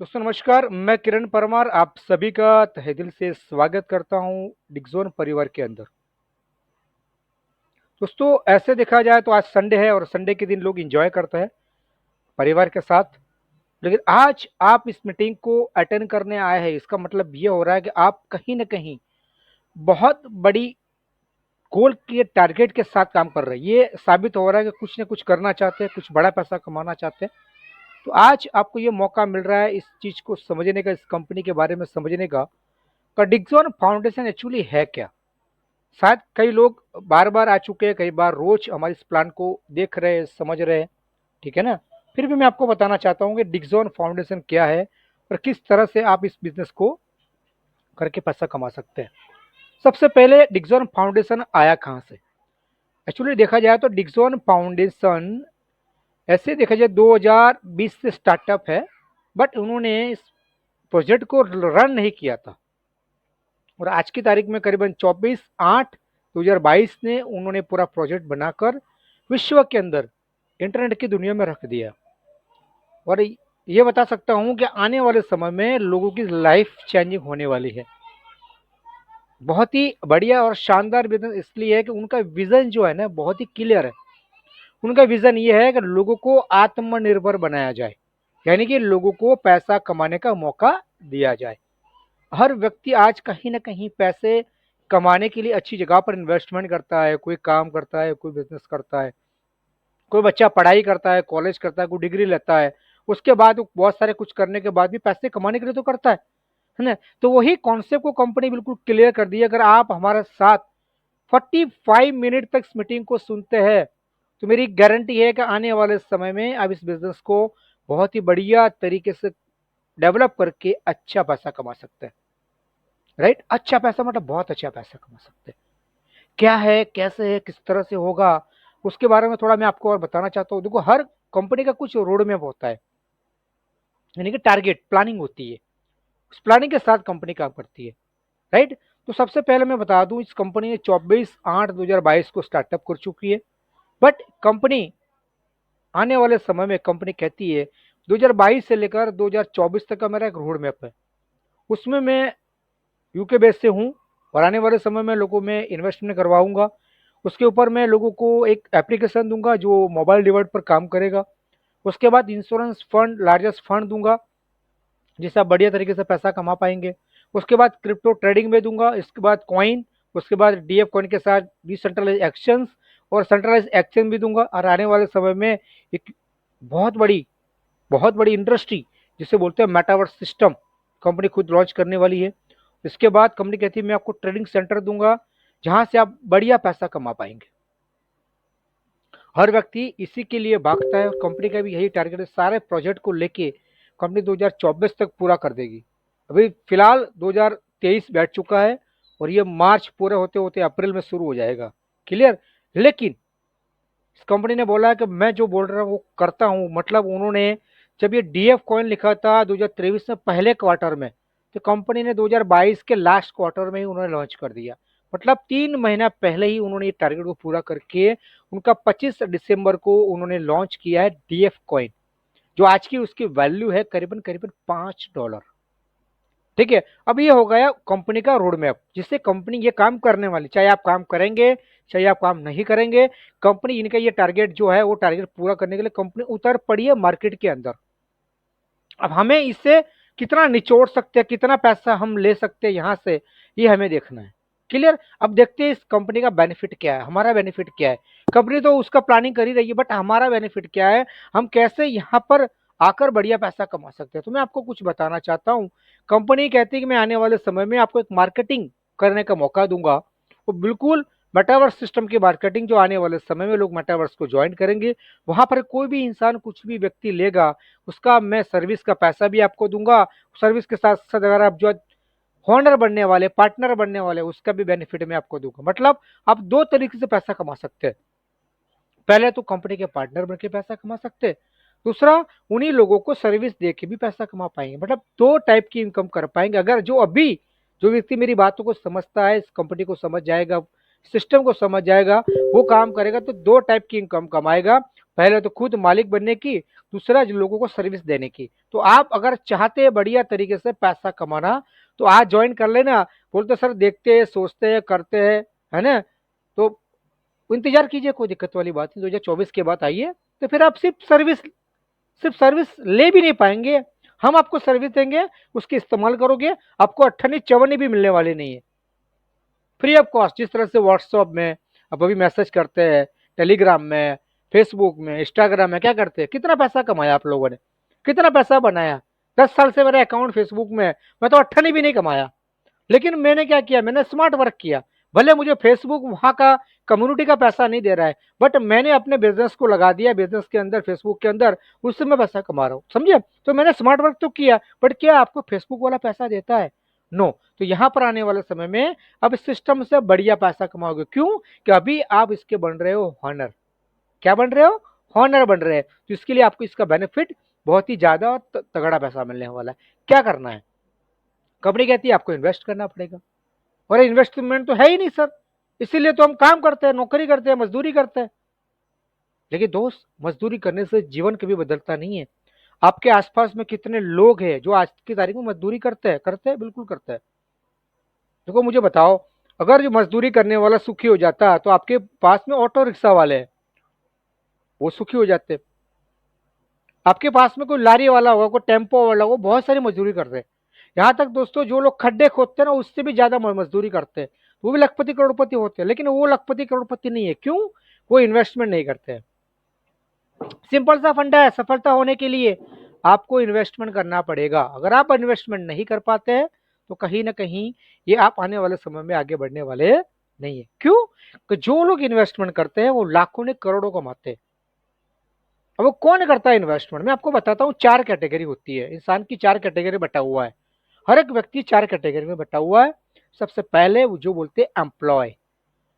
दोस्तों नमस्कार, मैं किरण परमार आप सभी का तहे दिल से स्वागत करता हूं डिगजोन परिवार के अंदर। दोस्तों ऐसे देखा जाए तो आज संडे है और संडे के दिन लोग एंजॉय करते हैं परिवार के साथ। लेकिन आज आप इस मीटिंग को अटेंड करने आए हैं, इसका मतलब ये हो रहा है कि आप कहीं न कहीं बहुत बड़ी गोल के टारगेट के साथ काम कर रहे हैं। ये साबित हो रहा है कि कुछ न कुछ करना चाहते हैं, कुछ बड़ा पैसा कमाना चाहते हैं। तो आज आपको ये मौका मिल रहा है इस चीज़ को समझने का, इस कंपनी के बारे में समझने का डिक्सॉन फाउंडेशन एक्चुअली है क्या? शायद कई लोग बार-बार आ चुके हैं, कई बार रोज हमारे इस प्लान को देख रहे हैं, समझ रहे हैं, ठीक है ना? फिर भी मैं आपको बताना चाहता हूँ कि डिक्सॉन फाउंडेशन क्या है और किस तरह से आप इस बिज़नेस को करके पैसा कमा सकते हैं। सबसे पहले डिक्सॉन फाउंडेशन आया कहाँ से? एक्चुअली देखा जाए तो डिक्सॉन फाउंडेशन ऐसे देखा जाए 2020 से स्टार्टअप है, बट उन्होंने इस प्रोजेक्ट को रन नहीं किया था। और आज की तारीख में करीबन 24/8/2022 ने उन्होंने पूरा प्रोजेक्ट बनाकर विश्व के अंदर इंटरनेट की दुनिया में रख दिया। और ये बता सकता हूँ कि आने वाले समय में लोगों की लाइफ चेंजिंग होने वाली है। बहुत ही बढ़िया और शानदार बिजनेस इसलिए है कि उनका विजन जो है ना बहुत ही क्लियर है। उनका विजन ये है कि लोगों को आत्मनिर्भर बनाया जाए, यानी कि लोगों को पैसा कमाने का मौका दिया जाए। हर व्यक्ति आज कहीं न कहीं पैसे कमाने के लिए अच्छी जगह पर इन्वेस्टमेंट करता है, कोई काम करता है, कोई बिज़नेस करता है, कोई बच्चा पढ़ाई करता है, कॉलेज करता है, कोई डिग्री लेता है, उसके बाद वो बहुत सारे कुछ करने के बाद भी पैसे कमाने के लिए तो करता है ना? तो वही कॉन्सेप्ट को कंपनी बिल्कुल क्लियर कर दी है। अगर आप हमारे साथ 45 मिनट तक इस मीटिंग को सुनते हैं, तो मेरी गारंटी है कि आने वाले समय में आप इस बिज़नेस को बहुत ही बढ़िया तरीके से डेवलप करके अच्छा पैसा कमा सकते हैं। राइट? अच्छा पैसा मतलब बहुत अच्छा पैसा कमा सकते हैं। क्या है, कैसे है, किस तरह से होगा, उसके बारे में थोड़ा मैं आपको और बताना चाहता हूँ। देखो हर कंपनी का कुछ रोड मैप होता है, यानी कि टारगेट प्लानिंग होती है। उस प्लानिंग के साथ कंपनी काम करती है, राइट? तो सबसे पहले मैं बता दूं इस कंपनी ने 24/8/2022 को स्टार्टअप कर चुकी है। बट कंपनी आने वाले समय में कंपनी कहती है 2022 से लेकर 2024 तक का मेरा एक रोड मैप है। उसमें मैं यूके बेस से हूँ और आने वाले समय में लोगों में इन्वेस्टमेंट करवाऊंगा। उसके ऊपर मैं लोगों को एक एप्लीकेशन दूंगा जो मोबाइल डिवाइस पर काम करेगा। उसके बाद इंश्योरेंस फंड, लार्जेस्ट फंड दूंगा जिससे आप बढ़िया तरीके से पैसा कमा पाएंगे। उसके बाद क्रिप्टो ट्रेडिंग में दूंगा, इसके बाद कॉइन, उसके बाद डीएफ कॉइन के साथ डिसेंट्रलाइज एक्शंस और सेंट्रलाइज एक्शन भी दूंगा। और आने वाले समय में एक बहुत बड़ी बहुत बड़ी इंडस्ट्री जिसे बोलते हैं मेटावर्स सिस्टम कंपनी खुद लॉन्च करने वाली है। इसके बाद कंपनी कहती है मैं आपको ट्रेडिंग सेंटर दूंगा जहां से आप बढ़िया पैसा कमा पाएंगे। हर व्यक्ति इसी के लिए भागता है और कंपनी का भी यही टारगेट है। सारे प्रोजेक्ट को लेके कंपनी 2024 तक पूरा कर देगी। अभी फिलहाल 2023 बैठ चुका है और ये मार्च पूरे होते होते अप्रैल में शुरू हो जाएगा। क्लियर? लेकिन इस कंपनी ने बोला है कि मैं जो बोल रहा हूँ वो करता हूँ। मतलब उन्होंने जब ये डीएफ कॉइन लिखा था 2023 में पहले क्वार्टर में, तो कंपनी ने 2022 के लास्ट क्वार्टर में ही उन्होंने लॉन्च कर दिया। मतलब 3 महीना पहले ही उन्होंने ये टारगेट को पूरा करके उनका 25 दिसंबर को उन्होंने लॉन्च किया है डीएफ कॉइन, जो आज की उसकी वैल्यू है करीबन करीबन $5। ठीक है? अब ये हो गया कंपनी का रोड मैप जिससे कंपनी ये काम करने वाली, चाहे आप काम करेंगे चाहे आप काम नहीं करेंगे, कंपनी इनका ये टारगेट जो है वो टारगेट पूरा करने के लिए कंपनी उतर पड़ी है मार्केट के अंदर। अब हमें इससे कितना निचोड़ सकते हैं, कितना पैसा हम ले सकते हैं यहाँ से, ये हमें देखना है। क्लियर? अब देखते हैं इस कंपनी का बेनिफिट क्या है, हमारा बेनिफिट क्या है। कंपनी तो उसका प्लानिंग कर ही रही है, बट हमारा बेनिफिट क्या है, हम कैसे यहाँ पर आकर बढ़िया पैसा कमा सकते हैं। तो मैं आपको कुछ बताना चाहता हूँ। कंपनी कहती है कि मैं आने वाले समय में आपको एक मार्केटिंग करने का मौका दूंगा। वो बिल्कुल मेटावर्स सिस्टम की मार्केटिंग, जो आने वाले समय में लोग मेटावर्स को ज्वाइन करेंगे, वहां पर कोई भी इंसान कुछ भी व्यक्ति लेगा उसका मैं सर्विस का पैसा भी आपको दूंगा। सर्विस के साथ साथ अगर आप जो होनर बनने वाले, पार्टनर बनने वाले, उसका भी बेनिफिट मैं आपको दूंगा। मतलब आप दो तरीके से पैसा कमा सकते हैं। पहले तो कंपनी के पार्टनर बन के पैसा कमा सकते हैं, दूसरा उन्हीं लोगों को सर्विस दे के भी पैसा कमा पाएंगे। मतलब दो टाइप की इनकम कर पाएंगे। अगर जो व्यक्ति मेरी बातों को समझता है, इस कंपनी को समझ जाएगा, सिस्टम को समझ जाएगा, वो काम करेगा तो दो टाइप की इनकम कमाएगा। पहले तो खुद मालिक बनने की, दूसरा लोगों को सर्विस देने की। तो आप अगर चाहते हैं बढ़िया तरीके से पैसा कमाना तो आज ज्वाइन कर लेना। बोलते सर देखते हैं, सोचते हैं, करते हैं, है ना? तो इंतजार कीजिए, कोई दिक्कत वाली बात नहीं। 2024 के बाद आइए, तो फिर आप सिर्फ सर्विस ले भी नहीं पाएंगे। हम आपको सर्विस देंगे, उसके इस्तेमाल करोगे, आपको अट्ठन्नी चवन्नी भी मिलने वाली नहीं है, फ्री ऑफ कॉस्ट। जिस तरह से व्हाट्सएप में अब अभी मैसेज करते हैं, टेलीग्राम में, फेसबुक में, इंस्टाग्राम में क्या करते हैं, कितना पैसा कमाया आप लोगों ने, कितना पैसा बनाया। 10 साल से मेरा अकाउंट फेसबुक में, मैं तो अट्ठन्नी भी नहीं कमाया। लेकिन मैंने क्या किया, मैंने स्मार्ट वर्क किया। भले मुझे फेसबुक वहां का कम्युनिटी का पैसा नहीं दे रहा है, बट मैंने अपने बिजनेस को लगा दिया, बिजनेस के अंदर, फेसबुक के अंदर, उससे मैं पैसा कमा रहा हूँ, समझे? तो मैंने स्मार्ट वर्क तो किया, बट क्या आपको फेसबुक वाला पैसा देता है? नो। तो यहाँ पर आने वाले समय में अब इस सिस्टम से बढ़िया पैसा कमाओगे। क्यों? कि अभी आप इसके बन रहे हो हॉनर। क्या बन रहे हो? हॉनर बन रहे हैं। तो इसके लिए आपको इसका बेनिफिट बहुत ही ज्यादा और तगड़ा पैसा मिलने वाला है। क्या करना है? कंपनी कहती है आपको इन्वेस्ट करना पड़ेगा, और इन्वेस्टमेंट तो है ही नहीं सर, इसीलिए तो हम काम करते हैं, नौकरी करते हैं, मजदूरी करते हैं। लेकिन दोस्त, मजदूरी करने से जीवन कभी बदलता नहीं है। आपके आसपास में कितने लोग हैं जो आज की तारीख में मजदूरी करते हैं, बिल्कुल करते हैं। देखो मुझे बताओ, अगर जो मजदूरी करने वाला सुखी हो जाता तो आपके पास में ऑटो रिक्शा वाले हैं, वो सुखी हो जाते। आपके पास में कोई लारी वाला होगा, कोई टेम्पो वाला होगा, बहुत सारी मजदूरी करते हैं। यहाँ तक दोस्तों, जो लोग खड्डे खोदते हैं ना, उससे भी ज्यादा मजदूरी करते हैं, वो भी लखपति करोड़पति होते हैं। लेकिन वो लखपति करोड़पति नहीं है। क्यों? वो इन्वेस्टमेंट नहीं करते हैं। सिंपल सा फंडा है, सफलता होने के लिए आपको इन्वेस्टमेंट करना पड़ेगा। अगर आप इन्वेस्टमेंट नहीं कर पाते हैं तो कहीं ना कहीं ये आप आने वाले समय में आगे बढ़ने वाले नहीं है। क्यों? कि जो लोग इन्वेस्टमेंट करते हैं वो लाखों ने करोड़ों कमाते हैं। अब वो कौन करता है इन्वेस्टमेंट? मैं आपको बताता हूँ। 4 कैटेगरी होती है, इंसान की 4 कैटेगरी बटा हुआ है। हर एक व्यक्ति 4 कैटेगरी में बटा हुआ है। सबसे पहले वो जो बोलते हैं एम्प्लॉय,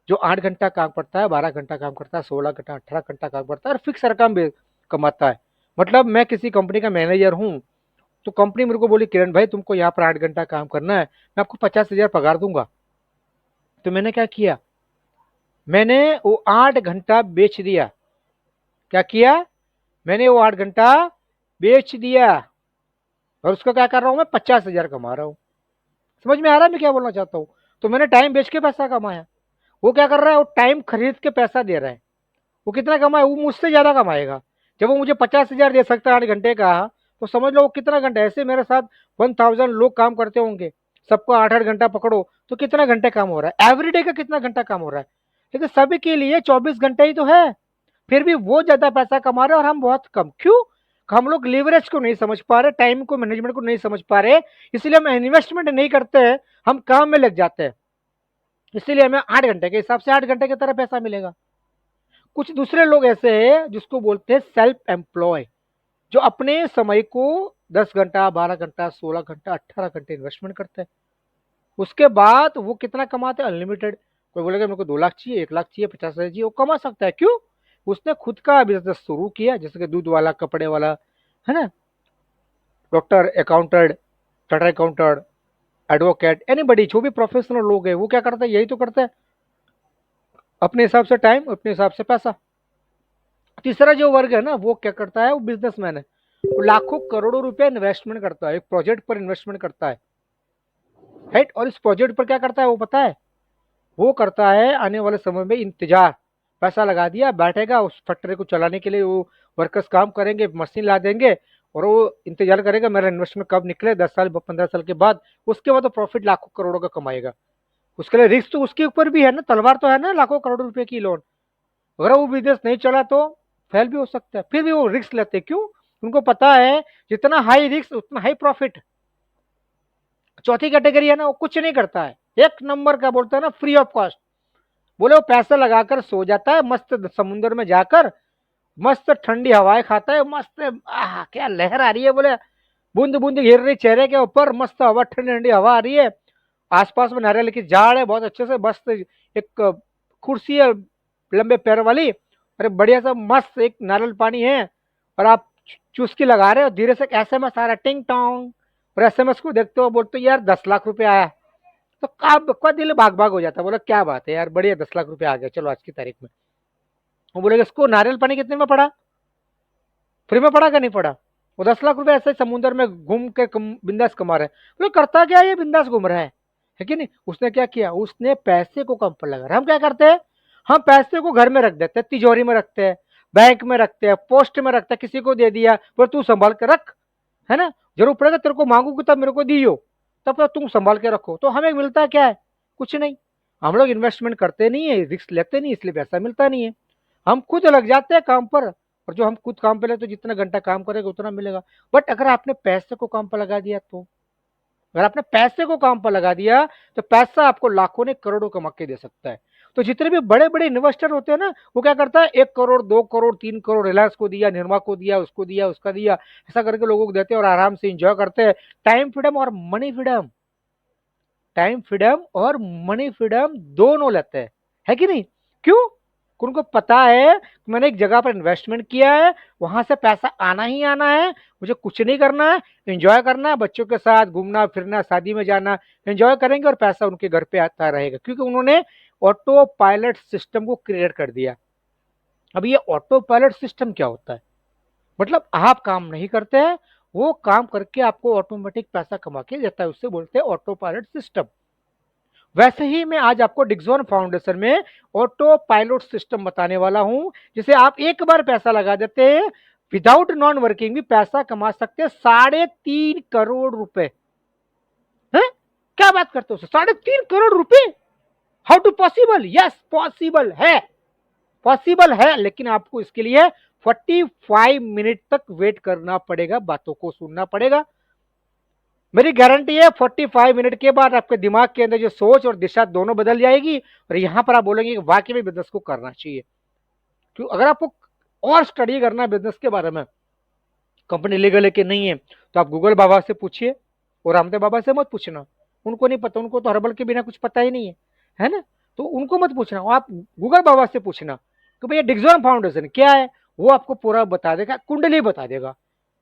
जो 8 घंटा काम करता है, 12 घंटा काम करता है, 16 घंटा, 18 घंटा काम करता है और फिक्स रकम भी कमाता है। मतलब मैं किसी कंपनी का मैनेजर हूँ, तो कंपनी मेरे को बोली किरण भाई तुमको यहाँ पर 8 घंटा काम करना है, मैं आपको 50,000 पगार दूंगा। तो मैंने क्या किया, मैंने वो 8 घंटा बेच दिया। क्या किया? मैंने वो 8 घंटा बेच दिया, और उसका क्या कर रहा हूँ, मैं 50,000 कमा रहा हूँ। समझ में आ रहा है मैं क्या बोलना चाहता हूँ? तो मैंने टाइम बेच के पैसा कमाया। वो क्या कर रहा है, वो टाइम खरीद के पैसा दे रहा है। वो कितना कमाए? वो मुझसे ज्यादा कमाएगा। जब वो मुझे 50,000 दे सकता है 8 घंटे का, तो समझ लो वो कितना घंटा, ऐसे मेरे साथ 1000 लोग काम करते होंगे, सबको 8 8 घंटा पकड़ो तो कितना घंटे काम हो रहा है, एवरीडे का कितना घंटा काम हो रहा है। लेकिन सभी के लिए 24 घंटे ही तो है। फिर भी वो ज्यादा पैसा कमा रहे हैं और हम बहुत कम। क्यों? हम लोग लीवरेज को नहीं समझ पा रहे, टाइम को, मैनेजमेंट को नहीं समझ पा रहे, इसलिए हम इन्वेस्टमेंट नहीं करते हैं, हम काम में लग जाते हैं। इसीलिए हमें 8 घंटे के हिसाब से 8 घंटे की तरह पैसा मिलेगा। कुछ दूसरे लोग ऐसे हैं जिसको बोलते हैं सेल्फ एम्प्लॉय, जो अपने समय को 10 घंटा, 12 घंटा, 16 घंटा, 18 घंटे इन्वेस्टमेंट करते हैं। उसके बाद वो कितना कमाते हैं? अनलिमिटेड। कोई बोलेगा मेरे को 2 लाख चाहिए, 1 लाख चाहिए, 50,000 चाहिए, वो कमा सकता है। क्यों? उसने खुद का बिजनेस शुरू किया, जैसे कि दूध वाला, कपड़े वाला, है ना, doctor, accountant, chartered accountant, advocate, anybody, जो भी प्रोफेशनल लोग हैं वो क्या करते हैं, यही तो करते हैं। अपने हिसाब से टाइम, अपने हिसाब से पैसा। तीसरा जो वर्ग है ना, वो क्या करता है, वो बिजनेसमैन है। वो लाखों करोड़ों रुपए इन्वेस्टमेंट करता है, एक प्रोजेक्ट पर इन्वेस्टमेंट करता है, राइट? और इस प्रोजेक्ट पर क्या करता है वो पता है? वो करता है आने वाले समय में इंतजार। पैसा लगा दिया, बैठेगा, उस फैक्ट्री को चलाने के लिए वो वर्कर्स काम करेंगे, मशीन ला देंगे, और वो इंतजार करेगा मेरा इन्वेस्टमेंट कब निकले, 10 साल, 15 साल के बाद। उसके बाद तो प्रॉफिट लाखों करोड़ों का कमाएगा। उसके लिए रिस्क तो उसके ऊपर भी है ना, तलवार तो है ना, लाखों करोड़ों रुपए की लोन। अगर वो बिजनेस नहीं चला तो फेल भी हो सकता है। फिर भी वो रिस्क लेते हैं। क्यों? उनको पता है जितना हाई रिस्क उतना हाई प्रॉफिट। चौथी कैटेगरी है ना, वो कुछ नहीं करता है, एक नंबर का बोलता है ना, फ्री ऑफ कॉस्ट। बोले वो पैसा लगाकर सो जाता है मस्त समुद्र में जाकर, मस्त ठंडी हवाएं खाता है, मस्त क्या लहर आ रही है, बोले बूंद बूंद गिर रही चेहरे के ऊपर, मस्त हवा, ठंडी ठंडी हवा आ रही है, आसपास में नारियल की झाड़ है, बहुत अच्छे से मस्त एक कुर्सी है लंबे पैर वाली, अरे बढ़िया सा मस्त एक नारियल पानी है, और आप चुस्की लगा रहे हो, धीरे से एसएमएस आ रहा है, टिंग टोंग, और एसएमएस को देखते हो बोलते हो यार 10 लाख रुपए आया। तो आपका दिल भाग भाग हो जाता है, बोला क्या बात है यार, बढ़िया 10 लाख रुपए आ गया, चलो आज की तारीख में। वो बोलेगा इसको नारियल पानी कितने में पड़ा? फ्री में पड़ा क्या नहीं पड़ा? वो 10 लाख रुपए ऐसे समुद्र में घूम के बिंदास कमा रहे हैं। बोले करता क्या ये बिंदास घूम रहा है कि नहीं? उसने क्या किया, उसने पैसे को कम पर लगा। हम क्या करते हैं, हम पैसे को घर में रख देते हैं, तिजोरी में रखते हैं, बैंक में रखते हैं, पोस्ट में रखते हैं, किसी को दे दिया, बोले तू संभाल के रख, है ना, जरूर पड़ेगा तेरे को मांगूगी तब मेरे को दियो, तब तक तुम संभाल के रखो। तो हमें मिलता क्या है, कुछ नहीं। हम लोग इन्वेस्टमेंट करते नहीं है, रिस्क लेते नहीं, इसलिए पैसा मिलता नहीं है। हम खुद लग जाते हैं काम पर, और जो हम खुद काम पे लगते तो जितना घंटा काम करेगा उतना मिलेगा। बट अगर आपने पैसे को काम पर लगा दिया, तो अगर आपने पैसे को काम पर लगा दिया तो पैसा आपको लाखों ने करोड़ों कमा के दे सकता है। तो जितने भी बड़े बड़े इन्वेस्टर होते हैं ना, वो क्या करता है, 1 करोड़ 2 करोड़ 3 करोड़ रिलायंस को दिया, निर्मा को दिया, उसको दिया, उसका दिया, ऐसा करके लोगों को देते हैं और आराम से इंजॉय करते हैं। टाइम फ्रीडम और मनी फ्रीडम, टाइम फ्रीडम और मनी फ्रीडम दोनों लेते हैं, है कि नहीं? क्यों? उनको पता है कि मैंने एक जगह पर इन्वेस्टमेंट किया है, वहां से पैसा आना ही आना है, मुझे कुछ नहीं करना है, एंजॉय करना है, बच्चों के साथ घूमना फिरना, शादी में जाना, एंजॉय करेंगे और पैसा उनके घर पे आता रहेगा, क्योंकि उन्होंने ऑटो पायलट सिस्टम को क्रिएट कर दिया। अब ये ऑटो पायलट सिस्टम क्या होता है? मतलब आप काम नहीं करते हैं, वो काम करके आपको ऑटोमेटिक पैसा कमा के देता है, उससे बोलते हैं ऑटो पायलट सिस्टम। वैसे ही मैं आज आपको डिक्सॉन फाउंडेशन में ऑटो पायलट सिस्टम बताने वाला हूं, जिसे आप एक बार पैसा लगा देते हैं, विदाउट नॉन वर्किंग भी पैसा कमा सकते हैं, 3.5 करोड़ रुपए। है? क्या बात करते हो, 3.5 करोड़ रुपए? How to possible? Yes possible है, पॉसिबल है, लेकिन आपको इसके लिए 45 मिनट तक वेट करना पड़ेगा, बातों को सुनना पड़ेगा। मेरी गारंटी है 45 मिनट के बाद आपके दिमाग के अंदर जो सोच और दिशा दोनों बदल जाएगी, और यहां पर आप बोलेंगे कि वाकई में बिजनेस को करना चाहिए। क्यों? अगर आपको और स्टडी करना है बिजनेस के बारे में, कंपनी लीगल है कि नहीं है, तो आप गूगल बाबा से पूछिए, और रामदेव बाबा से मत पूछना, उनको नहीं पता, उनको तो हर्बल के बिना कुछ पता ही नहीं है ना? तो उनको मत पूछना, आप गूगल बाबा से पूछना कि भैया डिक्सॉन फाउंडेशन क्या है, वो आपको पूरा बता देगा, कुंडली बता देगा,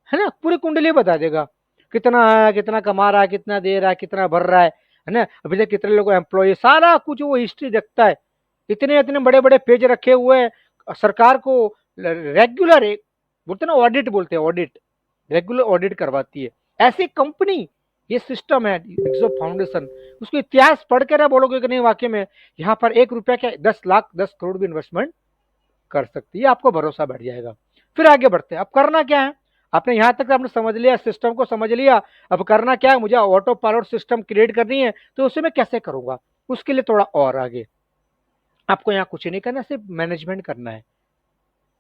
है ना, पूरी कुंडली बता देगा, कितना है, कितना कमा रहा है, कितना दे रहा है, कितना भर रहा है ना, अभी तक कितने लोगों एम्प्लॉय, सारा कुछ वो हिस्ट्री देखता है। इतने इतने बड़े बड़े पेज रखे हुए हैं, सरकार को रेगुलर बोलते ना, ऑडिट बोलते हैं, ऑडिट, रेगुलर ऑडिट करवाती है ऐसी कंपनी। ये सिस्टम है डिक्सॉन फाउंडेशन, उसको इतिहास पढ़ के ना बोलोगे कि नहीं वाकई में यहाँ पर 1 रुपया क्या 10 लाख 10 करोड़ भी इन्वेस्टमेंट कर सकती है, आपको भरोसा बैठ जाएगा। फिर आगे बढ़ते हैं, अब करना क्या है, आपने यहां तक आपने समझ लिया, सिस्टम को समझ लिया, अब करना क्या है, मुझे ऑटो पायलट सिस्टम क्रिएट करनी है, तो उसे मैं कैसे करूंगा, उसके लिए थोड़ा और आगे आपको यहाँ कुछ नहीं करना, सिर्फ मैनेजमेंट करना है,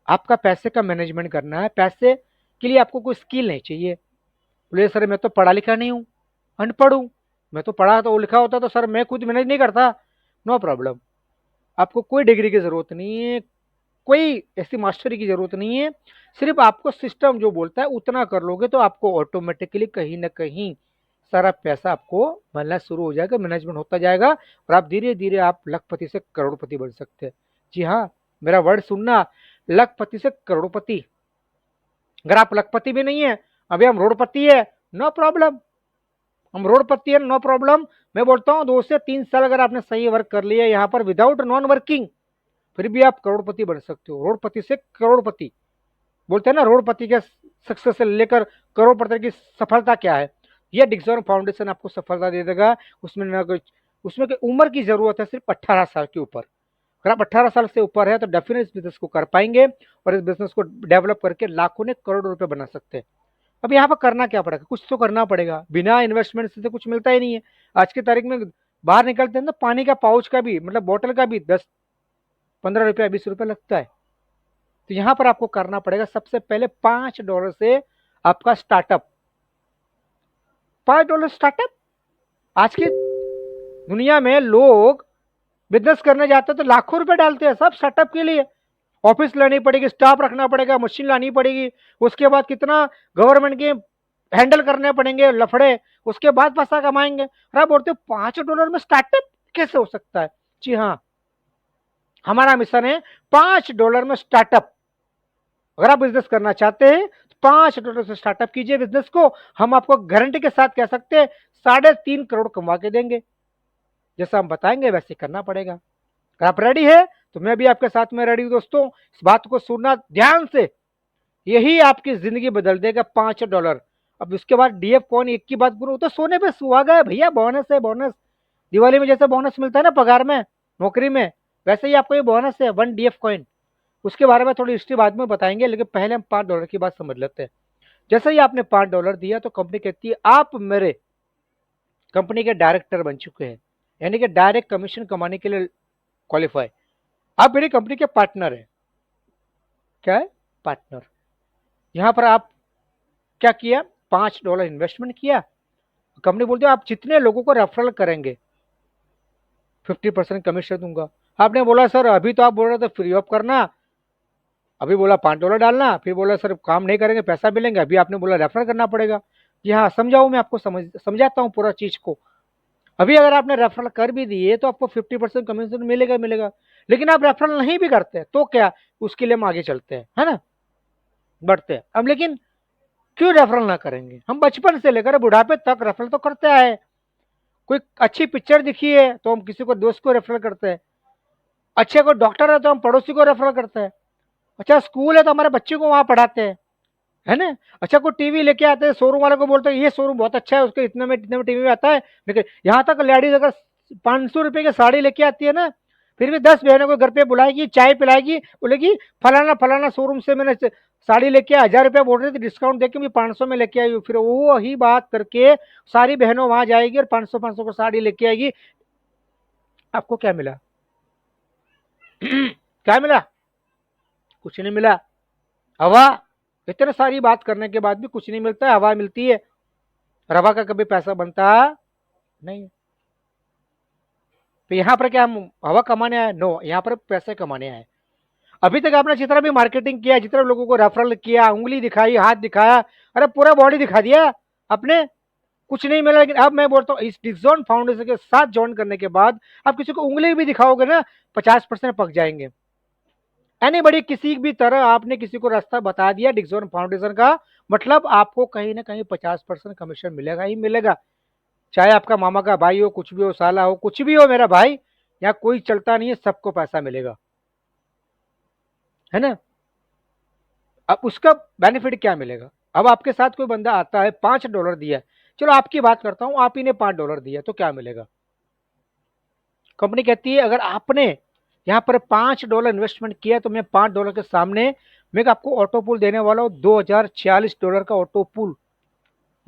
आपका पैसे का मैनेजमेंट करना है। पैसे के लिए आपको कोई स्किल नहीं चाहिए। बोले सर मैं तो पढ़ा लिखा नहीं हूँ, अनपढ़ हूँ, मैं तो पढ़ा तो लिखा होता तो सर मैं खुद मैनेज नहीं करता। नो प्रॉब्लम, आपको कोई डिग्री की जरूरत नहीं है, कोई ऐसी मास्टरी की जरूरत नहीं है, सिर्फ आपको सिस्टम जो बोलता है उतना कर लोगे तो आपको ऑटोमेटिकली कहीं ना कहीं सारा पैसा आपको मिलना शुरू हो जाएगा, मैनेजमेंट होता जाएगा, और आप धीरे धीरे आप लखपति से करोड़पति बन सकते हैं। जी हाँ, मेरा वर्ड सुनना, लखपति से करोड़पति। अगर आप लखपति भी नहीं है, अभी हम रोडपति है, नो प्रॉब्लम, हम रोडपति है, नो प्रॉब्लम। मैं बोलता हूँ 2 से 3 साल अगर आपने सही वर्क कर लिया यहाँ पर विदाउट नॉन वर्किंग, फिर भी आप करोड़पति बन सकते हो, रोडपति से करोड़पति। बोलते हैं ना रोडपति के सक्सेस से लेकर करोड़पति की सफलता क्या है, यह डिक्सॉन फाउंडेशन आपको सफलता दे देगा। उसमें ना कुछ, उसमें उम्र की जरूरत है, सिर्फ 18 साल के ऊपर। अगर आप 18 साल से ऊपर है तो डेफिनेट इस बिजनेस को कर पाएंगे, और इस बिजनेस को डेवलप करके लाखों ने करोड़ों रुपए बना सकते हैं। अब यहाँ पर करना क्या पड़ेगा, कुछ तो करना पड़ेगा, बिना इन्वेस्टमेंट से तो कुछ मिलता ही नहीं है। आज की तारीख में बाहर निकलते हैं ना, पानी का पाउच का भी, मतलब बोतल का भी 10 15 रुपया 20 रुपया लगता है। तो यहां पर आपको करना पड़ेगा, सबसे पहले $5 से आपका स्टार्टअप, $5 स्टार्टअप। आज की दुनिया में लोग बिजनेस करने जाते हैं तो लाखों रुपए डालते हैं सब स्टार्टअप के लिए। ऑफिस लानी पड़ेगी, स्टाफ रखना पड़ेगा, मशीन लानी पड़ेगी, उसके बाद कितना गवर्नमेंट के हैंडल करने पड़ेंगे लफड़े, उसके बाद पैसा कमाएंगे। और आप बोलते हो $5 में स्टार्टअप कैसे हो सकता है? जी हाँ, हमारा मिशन है $5 में स्टार्टअप। अगर आप बिजनेस करना चाहते हैं तो $5 से स्टार्टअप कीजिए बिजनेस को, हम आपको गारंटी के साथ कह सकते हैं 3.5 करोड़ कमा के देंगे। जैसा हम बताएंगे वैसे करना पड़ेगा। अगर आप रेडी है तो मैं भी आपके साथ में रेडी हूं दोस्तों, इस बात को सुनना ध्यान से, यही आपकी जिंदगी बदल देगा। $5। अब उसके बाद डीएफ कौन, एक की बात करूं तो सोने पे सुहागा है भैया, बोनस है बोनस। दिवाली में जैसे बोनस मिलता है ना पगार में, नौकरी में, वैसे ही आपको ये बोनस है 1 DF कॉइन। उसके बारे में थोड़ी हिस्ट्री बाद में बताएंगे, लेकिन पहले हम $5 की बात समझ लेते हैं। जैसे ही आपने $5 दिया तो कंपनी कहती है आप मेरे कंपनी के डायरेक्टर बन चुके हैं, यानी कि डायरेक्ट कमीशन कमाने के लिए क्वालिफाई, आप मेरी कंपनी के पार्टनर है। क्या है? पार्टनर। यहां पर आप क्या किया, $5 इन्वेस्टमेंट किया। कंपनी बोलती है आप जितने लोगों को रेफरल करेंगे 50% कमीशन दूंगा। आपने बोला सर अभी तो आप बोल रहे थे फ्री ऑफ करना, अभी बोला $5 डालना, फिर बोला सर काम नहीं करेंगे पैसा मिलेंगे, अभी आपने बोला रेफर करना पड़ेगा। जी हाँ, समझाऊं मैं आपको, समझाता हूँ पूरा चीज को। अभी अगर आपने रेफरल कर भी दिए तो आपको 50% कमीशन मिलेगा मिलेगा, लेकिन आप रेफरल नहीं भी करते तो क्या, उसके लिए हम आगे चलते हैं, है ना, बढ़ते हैं। अब लेकिन क्यों रेफरल ना करेंगे, हम बचपन से लेकर बुढ़ापे तक रेफरल तो करते आए। कोई अच्छी पिक्चर दिखी है तो हम किसी को दोस्त को रेफरल करते हैं, अच्छे को डॉक्टर है तो हम पड़ोसी को रेफरल करते हैं, अच्छा स्कूल है तो हमारे बच्चे को वहां पढ़ाते हैं, है ना। अच्छा कोई टीवी लेके आते हैं, शोरूम वाले को बोलते हैं ये शोरूम बहुत अच्छा है, उसके इतने में टीवी में आता है। लेकिन यहाँ तक लेडीज अगर 500 रुपए की साड़ी लेके आती है ना, फिर भी 10 बहनों को घर पे बुलाएगी, चाय पिलाएगी, बोलेगी फलाना फलाना शोरूम से मैंने साड़ी लेके 1000 रुपया बोल रही थी, डिस्काउंट देके मैं 500 में लेके आई हूँ। फिर वो ही बात करके सारी बहनों वहां जाएगी और 500 को साड़ी लेके आएगी। आपको क्या मिला? क्या मिला? कुछ नहीं मिला। हवा। इतने सारी बात करने के बाद भी कुछ नहीं मिलता है, हवा मिलती है। रवा का कभी पैसा बनता नहीं। तो यहाँ पर क्या हम हवा कमाने आए? नो, यहाँ पर पैसे कमाने आए। अभी तक आपने जितना भी मार्केटिंग किया, जितना लोगों को रेफरल किया, उंगली दिखाई, हाथ दिखाया, अरे पूरा बॉडी दिखा दिया आपने, कुछ नहीं मिला। लेकिन अब मैं बोलता हूँ इस डिक्सॉन फाउंडेशन के साथ ज्वाइन करने के बाद आप किसी को उंगली भी दिखाओगे ना, 50% पक जाएंगे। एनी बड़ी, किसी भी तरह आपने किसी को रास्ता बता दिया डिक्सॉन फाउंडेशन का, मतलब आपको कहीं ना कहीं 50% कमीशन मिलेगा ही मिलेगा। चाहे आपका मामा का भाई हो, कुछ भी हो, साला हो, कुछ भी हो मेरा भाई, यहाँ कोई चलता नहीं है, सबको पैसा मिलेगा, है ना। अब उसका बेनिफिट क्या मिलेगा? अब आपके साथ कोई बंदा आता है, $5 दिया, चलो आपकी बात करता हूं, आप ही ने $5 दिया तो क्या मिलेगा? कंपनी कहती है अगर आपने यहाँ पर $5 इन्वेस्टमेंट किया तो मैं $5 के सामने मैं आपको ऑटो पूल देने वाला हूँ, $2046 का ऑटो पूल।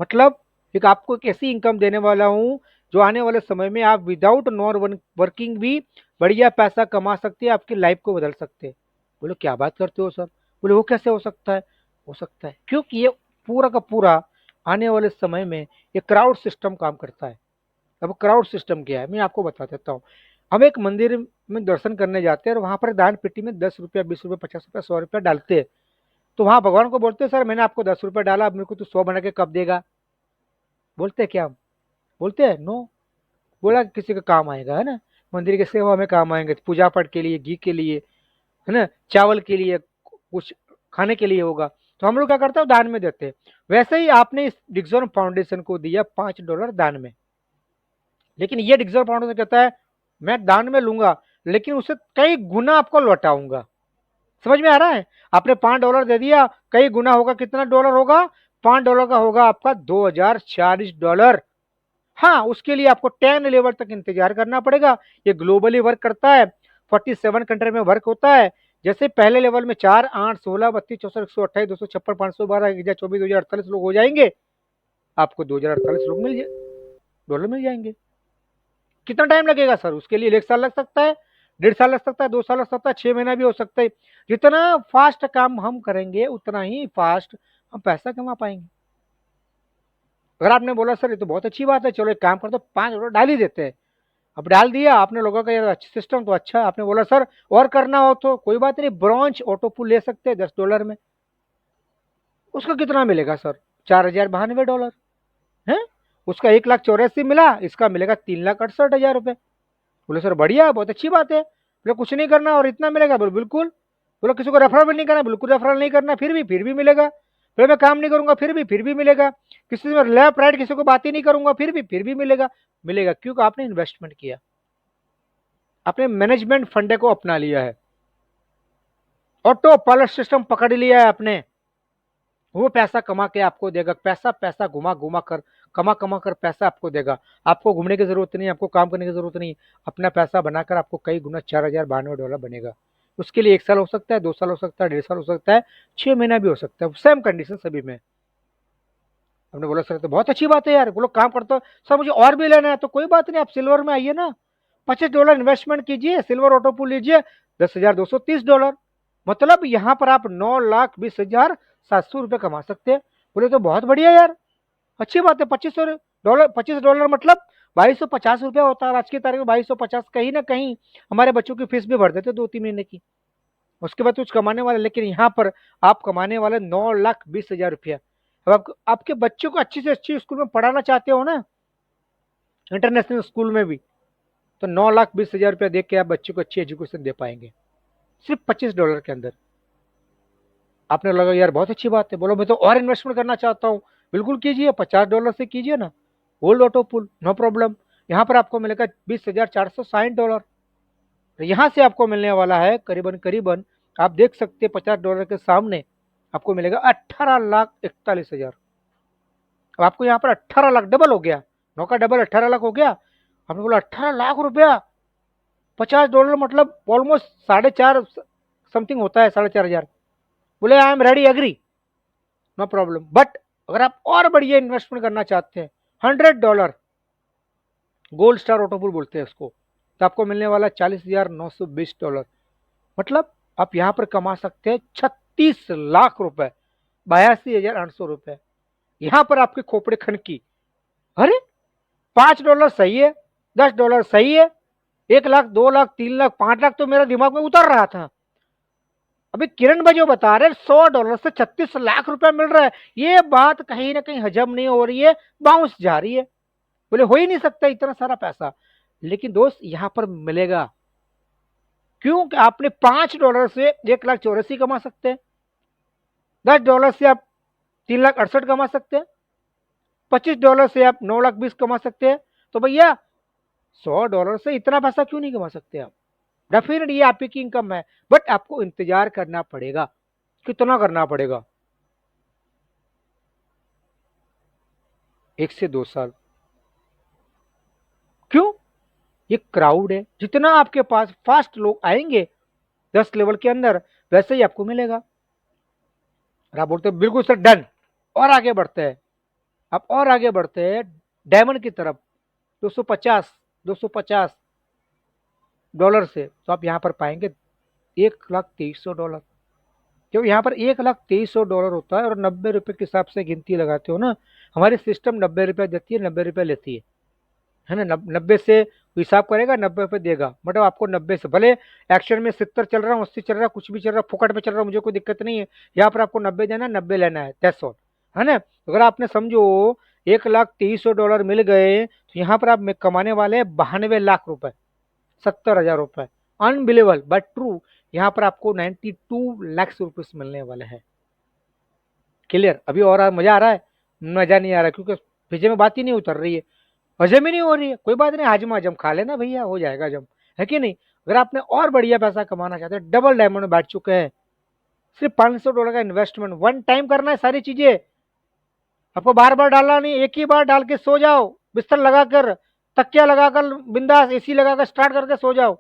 मतलब एक आपको एक ऐसी इनकम देने वाला हूं जो आने वाले समय में आप विदाउट नॉन वर्किंग भी बढ़िया पैसा कमा सकते हैं, आपकी लाइफ को बदल सकते हैं। बोलो क्या बात करते हो सर? बोले वो कैसे हो सकता है? हो सकता है क्योंकि ये पूरा का पूरा आने वाले समय में ये क्राउड सिस्टम काम करता है। अब क्राउड सिस्टम क्या है मैं आपको बता देता हूँ। हम एक मंदिर में दर्शन करने जाते हैं और वहां पर दान पेटी में 10 रुपया, 20 रुपया, 50 रुपया, 100 रुपया डालते हैं। तो वहां भगवान को बोलते हैं सर मैंने आपको 10 रुपया डाला, अब मेरे को तो 100 बना के कब देगा? बोलते हैं क्या हम? बोलते हैं नो। बोला किसी का काम आएगा, है ना, मंदिर की सेवा में काम आएंगे, पूजा पाठ के लिए, घी के लिए, है ना, चावल के लिए, कुछ खाने के लिए होगा, तो हम लोग क्या करते हैं दान में देते हैं। वैसे ही आपने इस डिक्सॉन फाउंडेशन को दिया $5 दान में, लेकिन ये डिक्सॉन फाउंडेशन कहता है मैं दान में लूंगा लेकिन उसे कई गुना आपको लौटाऊंगा। समझ में आ रहा है? आपने $5 दे दिया, कई गुना होगा, कितना डॉलर होगा? $5 का होगा आपका $2046। हाँ, उसके लिए आपको 10 लेवल तक इंतजार करना पड़ेगा। ये ग्लोबली वर्क करता है, 47 कंट्री में वर्क होता है। जैसे पहले लेवल में 4, 8, 16, 32, 64, 128, 256, 512, 1024, 2048 लोग हो जाएंगे, आपको 2048 लोग मिल जाए, डॉलर मिल जाएंगे। कितना टाइम लगेगा सर? उसके लिए 1 साल लग सकता है, 1.5 साल लग सकता है, 2 साल लग सकता है, 6 महीना भी हो सकता है। जितना फास्ट काम हम करेंगे उतना ही फास्ट हम पैसा कमा पाएंगे। अगर आपने बोला सर ये तो बहुत अच्छी बात है, चलो एक काम करते हो $5 डाल ही देते हैं, अब डाल दिया आपने, लोगों का ये सिस्टम तो अच्छा है। आपने बोला सर और करना हो तो कोई बात नहीं, ब्रॉन्च ऑटो पुल ले सकते हैं $10 में। उसका कितना मिलेगा सर? $4092 है। उसका 1,84,000 मिला, इसका मिलेगा $3,68,000। बोले सर बढ़िया, बहुत अच्छी बात है। बोले कुछ नहीं करना और इतना मिलेगा? बोले बिल्कुल। बोले किसी को रेफरल भी नहीं करना? बिल्कुल रेफरल नहीं करना, फिर भी मिलेगा। बोले मैं काम नहीं करूंगा फिर भी मिलेगा। किसी में लेफ्ट राइट किसी को बात ही नहीं करूंगा फिर भी मिलेगा। मिलेगा क्योंकि आपने इन्वेस्टमेंट किया, आपने मैनेजमेंट फंडे को अपना लिया है, ऑटो पायलट सिस्टम पकड़ लिया है आपने, वो पैसा कमा के आपको देगा, पैसा पैसा घुमा घुमा कर, कमा कमा कर पैसा आपको देगा। आपको घूमने की जरूरत नहीं, आपको काम करने की जरूरत नहीं, अपना पैसा बनाकर आपको कई गुना $4092 बनेगा। उसके लिए 1 साल हो सकता है, 2 साल हो सकता है, 1.5 साल हो सकता है, 6 महीना भी हो सकता है, सेम कंडीशन सभी में। हमने बोला सर तो बहुत अच्छी बात है यार, वो लोग काम करते हो सर, मुझे और भी लेना है, तो कोई बात नहीं, आप सिल्वर में आइए ना, $25 इन्वेस्टमेंट कीजिए, सिल्वर ऑटो पूल लीजिए, $10,230। मतलब यहाँ पर आप 9,20,700 रुपये कमा सकते हैं। बोले तो बहुत बढ़िया यार, अच्छी बात है। $25 $25 मतलब ₹2250 होता है आज की तारीख में। 2250 कहीं ना कहीं हमारे बच्चों की फीस भी भर देते 2-3 महीने की, उसके बाद कुछ कमाने वाले। लेकिन यहाँ पर आप कमाने वाले 9,20,000 रुपया। अब आपके बच्चों को अच्छी से अच्छी स्कूल में पढ़ाना चाहते हो ना, इंटरनेशनल स्कूल में भी, तो 9,20,000 रुपया दे के आप बच्चों को अच्छी एजुकेशन दे पाएंगे सिर्फ $25 के अंदर। आपने लगा यार बहुत अच्छी बात है, बोलो मैं तो और इन्वेस्टमेंट करना चाहता हूँ, बिल्कुल कीजिए, $50 से कीजिए ना, गोल्ड ऑटो पुल नो प्रॉब्लम। यहाँ पर आपको मिलेगा $20,460। यहाँ से आपको मिलने वाला है करीबन करीबन, आप देख सकते हैं $50 के सामने आपको मिलेगा 18,41,000। अब आपको यहाँ पर 18 लाख डबल हो गया, 9 का डबल 18 लाख हो गया। आपने बोला 18 लाख रुपया, $50 मतलब ऑलमोस्ट 4.5 समथिंग होता है, 4,500। बोले I am ready, agree, no problem. But अगर आप और बढ़िया इन्वेस्टमेंट करना चाहते हैं, $100 गोल्ड स्टार ऑटोपुल बोलते हैं उसको, तो आपको मिलने वाला $40,920। मतलब आप यहाँ पर कमा सकते हैं 36 लाख रुपए, $82,800। यहाँ पर आपके खोपड़े खनकी, अरे $5 सही है, $10 सही है, 1 लाख, 2 लाख, 3 लाख, 5 लाख तो मेरा दिमाग में उतर रहा था। अभी किरण भाई जो बता रहे $100 से 36 लाख रुपया मिल रहा है, ये बात कहीं ना कहीं हजम नहीं हो रही है, बाउंस जा रही है। बोले हो ही नहीं सकता इतना सारा पैसा। लेकिन दोस्त यहां पर मिलेगा क्योंकि आपने $5 से 1,84,000 कमा सकते हैं, $10 से आप 3,68,000 कमा सकते हैं, $25 से आप 9,20,000 कमा सकते हैं। तो भैया $100 से इतना पैसा क्यों नहीं कमा सकते आप? डेफिनेट ये आपकी इनकम है, बट आपको इंतजार करना पड़ेगा। कितना करना पड़ेगा? 1 से 2 साल। क्यों? ये क्राउड है, जितना आपके पास फास्ट लोग आएंगे 10 लेवल के अंदर, वैसे ही आपको मिलेगा। और आप बोलते हैं बिल्कुल सर डन, और आगे बढ़ते हैं। आप और आगे बढ़ते हैं डायमंड की तरफ, 250 से, तो आप यहां पर पाएंगे $1,23,000। जब यहाँ पर $1,23,000 होता है और $90 के हिसाब से गिनती लगाते हो ना, हमारी सिस्टम $90 देती है, $90 लेती है ना। 90 से हिसाब करेगा, $90 देगा। मतलब आपको 90 से, भले एक्शन में 70 चल रहा है, 80 चल रहा है, कुछ भी चल रहा है, फुकट में चल रहा है, मुझे कोई दिक्कत नहीं है। यहाँ पर आपको 90 देना है, 90 लेना है, दैट्स ऑल, है ना। अगर आपने समझो $1,23,000 मिल गए, तो यहाँ पर आप कमाने वाले हैं 92 लाख रुपए, 70,000 रुपए। अनबिलीवेबल बट ट्रू, यहाँ पर आपको 92 लाख रुपीज मिलने वाले हैं। क्लियर? अभी और मजा आ रहा है? मजा नहीं आ रहा क्योंकि पीछे में बात ही नहीं उतर रही है, हजम ही नहीं हो रही है। कोई बात नहीं, हाजमा हजम खा लेना भैया, हो जाएगा हजम, है कि नहीं। अगर आपने और बढ़िया पैसा कमाना चाहते हैं, डबल डायमंड में बैठ चुके हैं, सिर्फ $500 का इन्वेस्टमेंट, वन टाइम करना है सारी चीजें। आपको बार बार डालना नहीं, एक ही बार डाल के सो जाओ, बिस्तर लगाकर, तकिया लगाकर, बिंदास एसी लगाकर स्टार्ट करके सो जाओ।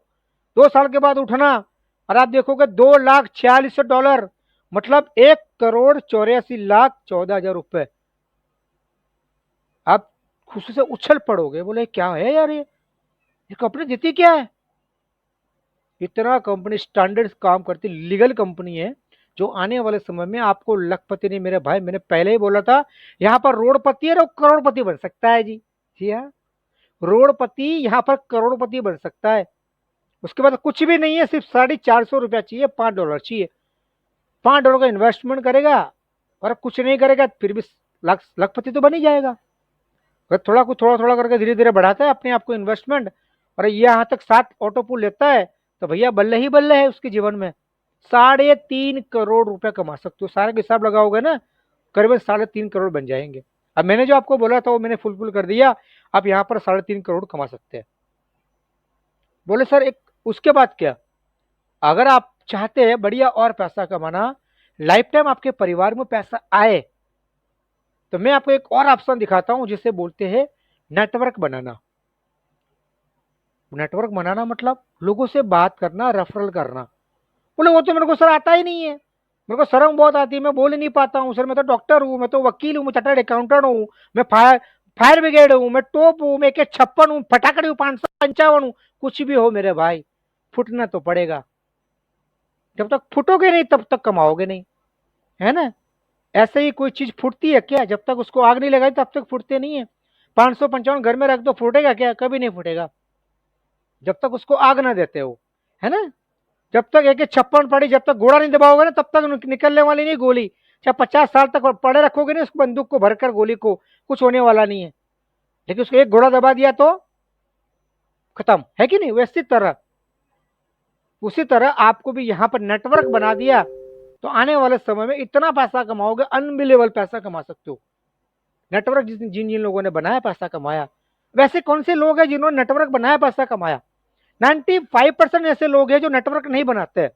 2 साल के बाद उठना और आप देखोगे $2,46,000, मतलब 1,84,14,000 रुपए। आप खुशी से उछल पड़ोगे, बोले क्या है यार, ये कंपनी देती क्या है? इतना कंपनी स्टैंडर्ड काम करती, लीगल कंपनी है, जो आने वाले समय में आपको लखपति नहीं मेरे भाई, मैंने पहले ही बोला था, यहाँ पर रोडपति है, करोड़पति बन सकता है जी। जी हाँ, रोडपति यहाँ पर करोड़पति बन सकता है। उसके बाद कुछ भी नहीं है, सिर्फ $450 चाहिए, $5 चाहिए। $5 का इन्वेस्टमेंट करेगा और कुछ नहीं करेगा, फिर भी लखपति तो बन ही जाएगा। अगर थोड़ा थोड़ा करके धीरे धीरे बढ़ाता है अपने आप को इन्वेस्टमेंट, और यहाँ तक 7 ऑटो पुल लेता है, तो भैया बल्ले ही बल्ले है उसके जीवन में। 3.5 करोड़ रुपया कमा सकते हो, सारे हिसाब लगाओगे ना, करीबन 3.5 करोड़ बन जाएंगे। अब मैंने जो आपको बोला था वो मैंने फुलफिल कर दिया, आप यहाँ पर 3.5 करोड़ कमा सकते हैं। बोले सर एक उसके बाद क्या? अगर आप चाहते हैं बढ़िया और पैसा कमाना, लाइफ टाइम आपके परिवार में पैसा आए, तो मैं आपको एक और ऑप्शन दिखाता हूं जिसे बोलते हैं नेटवर्क बनाना। नेटवर्क बनाना मतलब लोगों से बात करना, रेफरल करना। बोले वो तो मेरे को सर आता ही नहीं है, मेरे को शर्म बहुत आती है, मैं बोल ही नहीं पाता हूँ सर, मैं तो डॉक्टर हूँ, मैं तो वकील हूँ, मैं चार्टर्ड अकाउंटेंट हूँ, मैं फायर ब्रिगेड हूँ, मैं टोप हूँ, मैं एक 56 हूँ, फटाकड़ी हूँ, 555 हूँ, कुछ भी हो मेरे भाई, फुटना तो पड़ेगा। जब तक फुटोगे नहीं तब तक कमाओगे नहीं, है ना। ऐसे ही कोई चीज फूटती है क्या? जब तक उसको आग नहीं लगाई तब तक फूटते नहीं है। 555 घर में रख दो, फूटेगा क्या? कभी नहीं फूटेगा, जब तक उसको आग ना देते हो, है ना। जब तक एक 56 पड़ी, जब तक घोड़ा नहीं दबाओगे ना तब तक निकलने वाली नहीं गोली। चाहे 50 साल तक पड़े रखोगे ना उस बंदूक को भरकर गोली को, कुछ होने वाला नहीं है। लेकिन उसको एक घोड़ा दबा दिया तो खत्म, है कि नहीं। वैसी तरह, उसी तरह आपको भी यहां पर नेटवर्क बना दिया तो आने वाले समय में इतना पैसा कमाओगे, अनबिलीवेबल पैसा कमा सकते हो। नेटवर्क जिन जिन जिन लोगों ने बनाया पैसा कमाया। वैसे कौन से लोग हैं जिन्होंने नेटवर्क बनाया पैसा कमाया? 95% ऐसे लोग हैं जो नेटवर्क नहीं बनाते।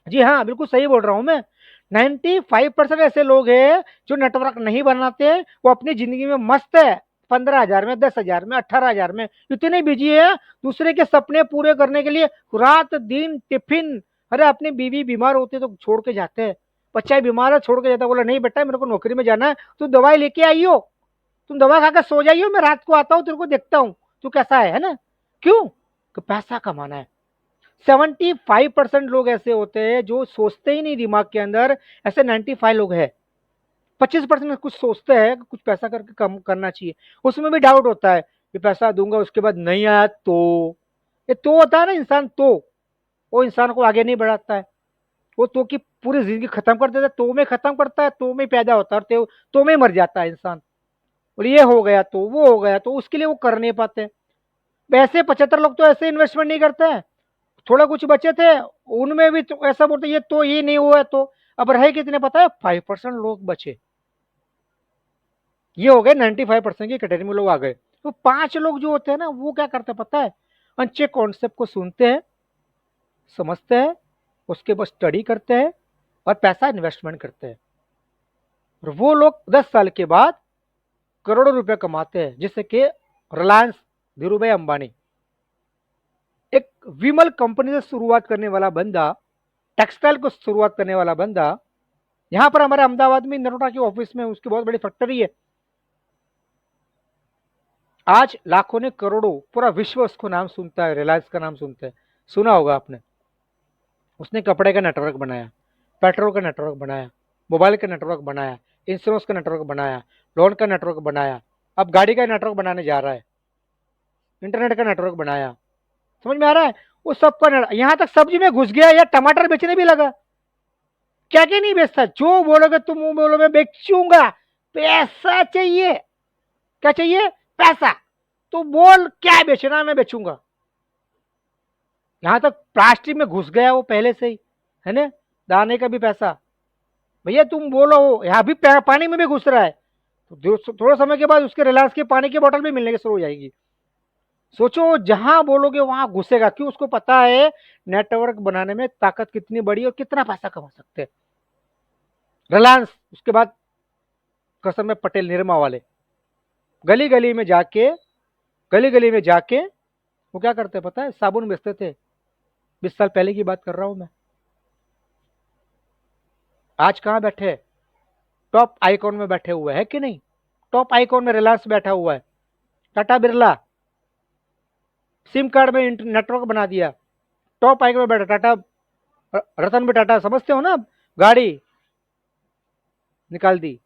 जी हाँ, बिल्कुल सही बोल रहा हूं मैं। 95% ऐसे लोग हैं जो नेटवर्क नहीं बनाते, वो अपनी जिंदगी में मस्त है। 15,000 में, 10,000 में, 18,000 में इतने बिजी है दूसरे के सपने पूरे करने के लिए, रात दिन टिफिन। अरे अपनी बीवी बीमार होती है तो छोड़ के जाते हैं, बच्चा बीमार है छोड़ के जाता है, बोला नहीं बेटा मेरे को नौकरी में जाना है, तू दवाई लेके आइयो, तुम दवा खाकर सो जाइयो, मैं रात को आता हूँ तेरे को देखता हूँ तू कैसा है ना। क्यों? तो पैसा कमाना है। 75% लोग ऐसे होते हैं जो सोचते ही नहीं दिमाग के अंदर, ऐसे 95 लोग हैं। 25% कुछ सोचते हैं कुछ पैसा करके कम करना चाहिए, उसमें भी डाउट होता है कि पैसा दूंगा उसके बाद नहीं आया तो। ये तो होता है ना इंसान, तो वो इंसान को आगे नहीं बढ़ाता है। वो तो की पूरी जिंदगी खत्म कर देता है, तो में खत्म करता है, तो में पैदा होता है, तो में मर जाता है इंसान। और ये हो गया तो वो हो गया तो उसके लिए वो कर नहीं पाते। वैसे 75 लोग तो ऐसे इन्वेस्टमेंट नहीं करते हैं। थोड़ा कुछ बचे थे उनमें भी तो ऐसा बोलते ये तो ये नहीं हुआ तो। अब रहे कितने पता है? 5% लोग बचे। ये हो गए 95% की कैटेगरी में लोग आ गए। तो 5 लोग जो होते हैं ना वो क्या करते हैं पता है? अच्छे कॉन्सेप्ट को सुनते हैं, समझते हैं, उसके बाद स्टडी करते हैं और पैसा इन्वेस्टमेंट करते हैं। और वो लोग 10 साल के बाद करोड़ों रुपए कमाते हैं। जैसे कि रिलायंस, धीरू भाई अंबानी, एक विमल कंपनी से शुरुआत करने वाला बंदा, टेक्सटाइल को शुरुआत करने वाला बंदा, यहां पर हमारे अहमदाबाद में नरोटा के ऑफिस में उसकी बहुत बड़ी फैक्ट्री है। आज लाखों ने करोड़ों, पूरा विश्व उसको नाम सुनता है, रिलायंस का नाम सुनता है, सुना होगा आपने। उसने कपड़े का नेटवर्क बनाया, पेट्रोल का नेटवर्क बनाया, मोबाइल का नेटवर्क बनाया, इंश्योरेंस का नेटवर्क बनाया, लोन का नेटवर्क बनाया, अब गाड़ी का नेटवर्क बनाने जा रहा है, इंटरनेट का नेटवर्क बनाया। समझ में आ रहा है? वो सबका यहां तक सब्जी में घुस गया या टमाटर बेचने भी लगा। क्या क्या नहीं बेचता, जो बोलोगे तुम वो बोलो मैं बेचूंगा, पैसा चाहिए। क्या चाहिए? पैसा। तो बोल क्या बेचना, मैं बेचूंगा। यहां तक प्लास्टिक में घुस गया वो पहले से ही, है ना। दाने का भी पैसा। भैया तुम बोलो, यहाँ भी पानी में भी घुस रहा है, तो थोड़ा समय के बाद उसके रिलायंस की पानी की बोतल भी मिलने की शुरू हो जाएगी। सोचो जहां बोलोगे वहां घुसेगा। क्यों? उसको पता है नेटवर्क बनाने में ताकत कितनी बड़ी और कितना पैसा कमा सकते हैं। रिलायंस, उसके बाद कसम में पटेल निरमा वाले, गली गली में जाके, गली गली में जाके वो क्या करते पता है? साबुन बेचते थे। 20 साल पहले की बात कर रहा हूं मैं। आज कहां बैठे? टॉप आइकॉन में बैठे हुए हैं कि नहीं? टॉप आइकॉन में रिलायंस बैठा हुआ है, टाटा बिरला सिम कार्ड में नेटवर्क बना दिया, टॉप आइकॉन में बैठा टाटा, रतन भी टाटा, समझते हो ना। गाड़ी निकाल दी।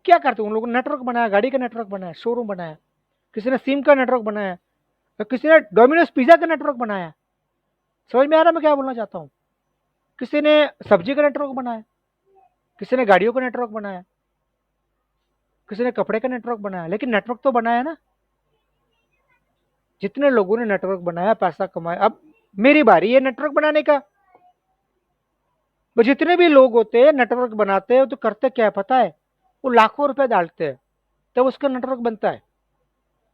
क्या करते उन लोगों ने? नेटवर्क बनाया, गाड़ी का नेटवर्क बनाया, शोरूम बनाया, किसी ने सिम का नेटवर्क बनाया, तो किसी ने डोमिनोज पिज्जा का नेटवर्क बनाया। समझ में आ रहा है मैं क्या बोलना चाहता हूं? किसी ने सब्जी का नेटवर्क बनाया, किसी ने गाड़ियों का नेटवर्क बनाया, किसी ने कपड़े का नेटवर्क बनाया, लेकिन नेटवर्क तो बनाया ना। जितने लोगों ने नेटवर्क बनाया, पैसा कमाया, अब मेरी बारी है नेटवर्क बनाने का। वो जितने भी लोग होते हैं नेटवर्क बनाते हैं तो करते क्या है पता है? वो लाखों रुपए डालते हैं तब उसका नेटवर्क बनता है।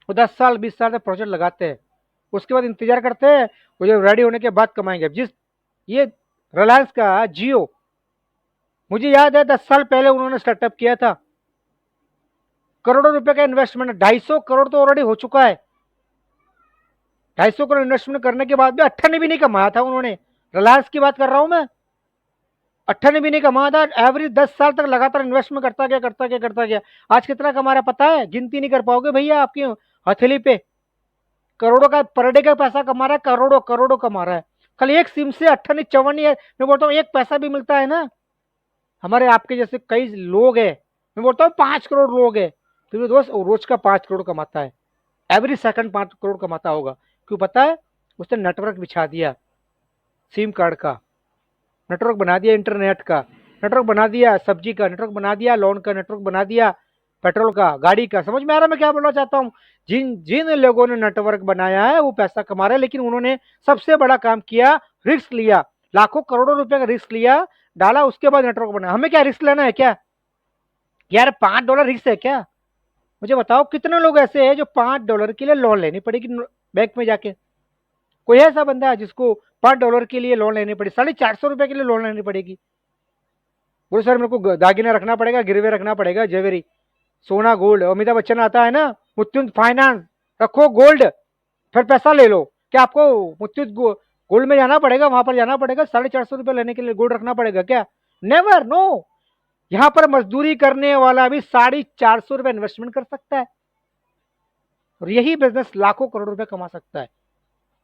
वो 10 साल 20 साल तक प्रोजेक्ट लगाते हैं, उसके बाद इंतजार करते हैं वो जब रेडी होने के बाद कमाएंगे। जिस ये रिलायंस का जियो, मुझे याद है 10 साल पहले उन्होंने स्टार्टअप किया था, करोड़ों रुपए का इन्वेस्टमेंट, 250 करोड़ तो ऑलरेडी हो चुका है। 250 करोड़ इन्वेस्टमेंट करने के बाद भी 18 भी नहीं कमाया था उन्होंने। रिलायंस की बात कर रहा हूं मैं, 18 भी नहीं कमाया था। एवरेज 10 साल तक लगातार इन्वेस्टमेंट करता गया करता गया करता गया। आज कितना कमा रहा पता है? गिनती नहीं कर पाओगे भैया आपकी हथेली पे। करोड़ों का पर डे का पैसा कमा रहा है, करोड़ों करोड़ों कमा रहा है। कल एक सिम से 18 54 है, मैं बोलता हूँ एक पैसा भी मिलता है ना। हमारे आपके जैसे कई लोग हैं, मैं बोलता हूँ 5 करोड़ लोग हैं, फिर भी दोस्त रोज का 5 करोड़ कमाता है। एवरी सेकंड 5 करोड़ कमाता होगा। क्यों पता है? उसने नेटवर्क बिछा दिया, सिम कार्ड का नेटवर्क बना दिया, इंटरनेट का नेटवर्क बना दिया, सब्जी का नेटवर्क बना दिया, लोन का नेटवर्क बना दिया, पेट्रोल का, गाड़ी का। समझ में आ रहा है मैं क्या बोलना चाहता हूँ? जिन जिन लोगों ने नेटवर्क बनाया है वो पैसा कमा रहे हैं, लेकिन उन्होंने सबसे बड़ा काम किया, रिस्क लिया, लाखों करोड़ों रुपए का रिस्क लिया, डाला, उसके बाद नेटवर्क बना। हमें क्या रिस्क लेना है क्या यार? $5 रिस्क है क्या? मुझे बताओ कितने लोग ऐसे हैं जो $5 के लिए लोन लेनी पड़ेगी बैंक में जाके? कोई ऐसा बंदा है जिसको $5 के लिए लोन लेनी पड़ी, ₹450 के लिए लोन लेनी पड़ेगी? बोले सर मेरे को दागिना रखना पड़ेगा, गिरवे रखना पड़ेगा, ज्वेलरी, सोना, गोल्ड। अमिताभ बच्चन आता है ना, मुत्तुत फाइनेंस, रखो गोल्ड फिर पैसा ले लो। क्या आपको मुत्तुत गोल्ड में जाना पड़ेगा? वहां पर जाना पड़ेगा, ₹450 लेने के लिए गोल्ड रखना पड़ेगा क्या? Never, no. यहाँ पर मजदूरी करने वाला भी ₹450 इन्वेस्टमेंट कर सकता है, और यही बिजनेस लाखों करोड़ रुपए कमा सकता है।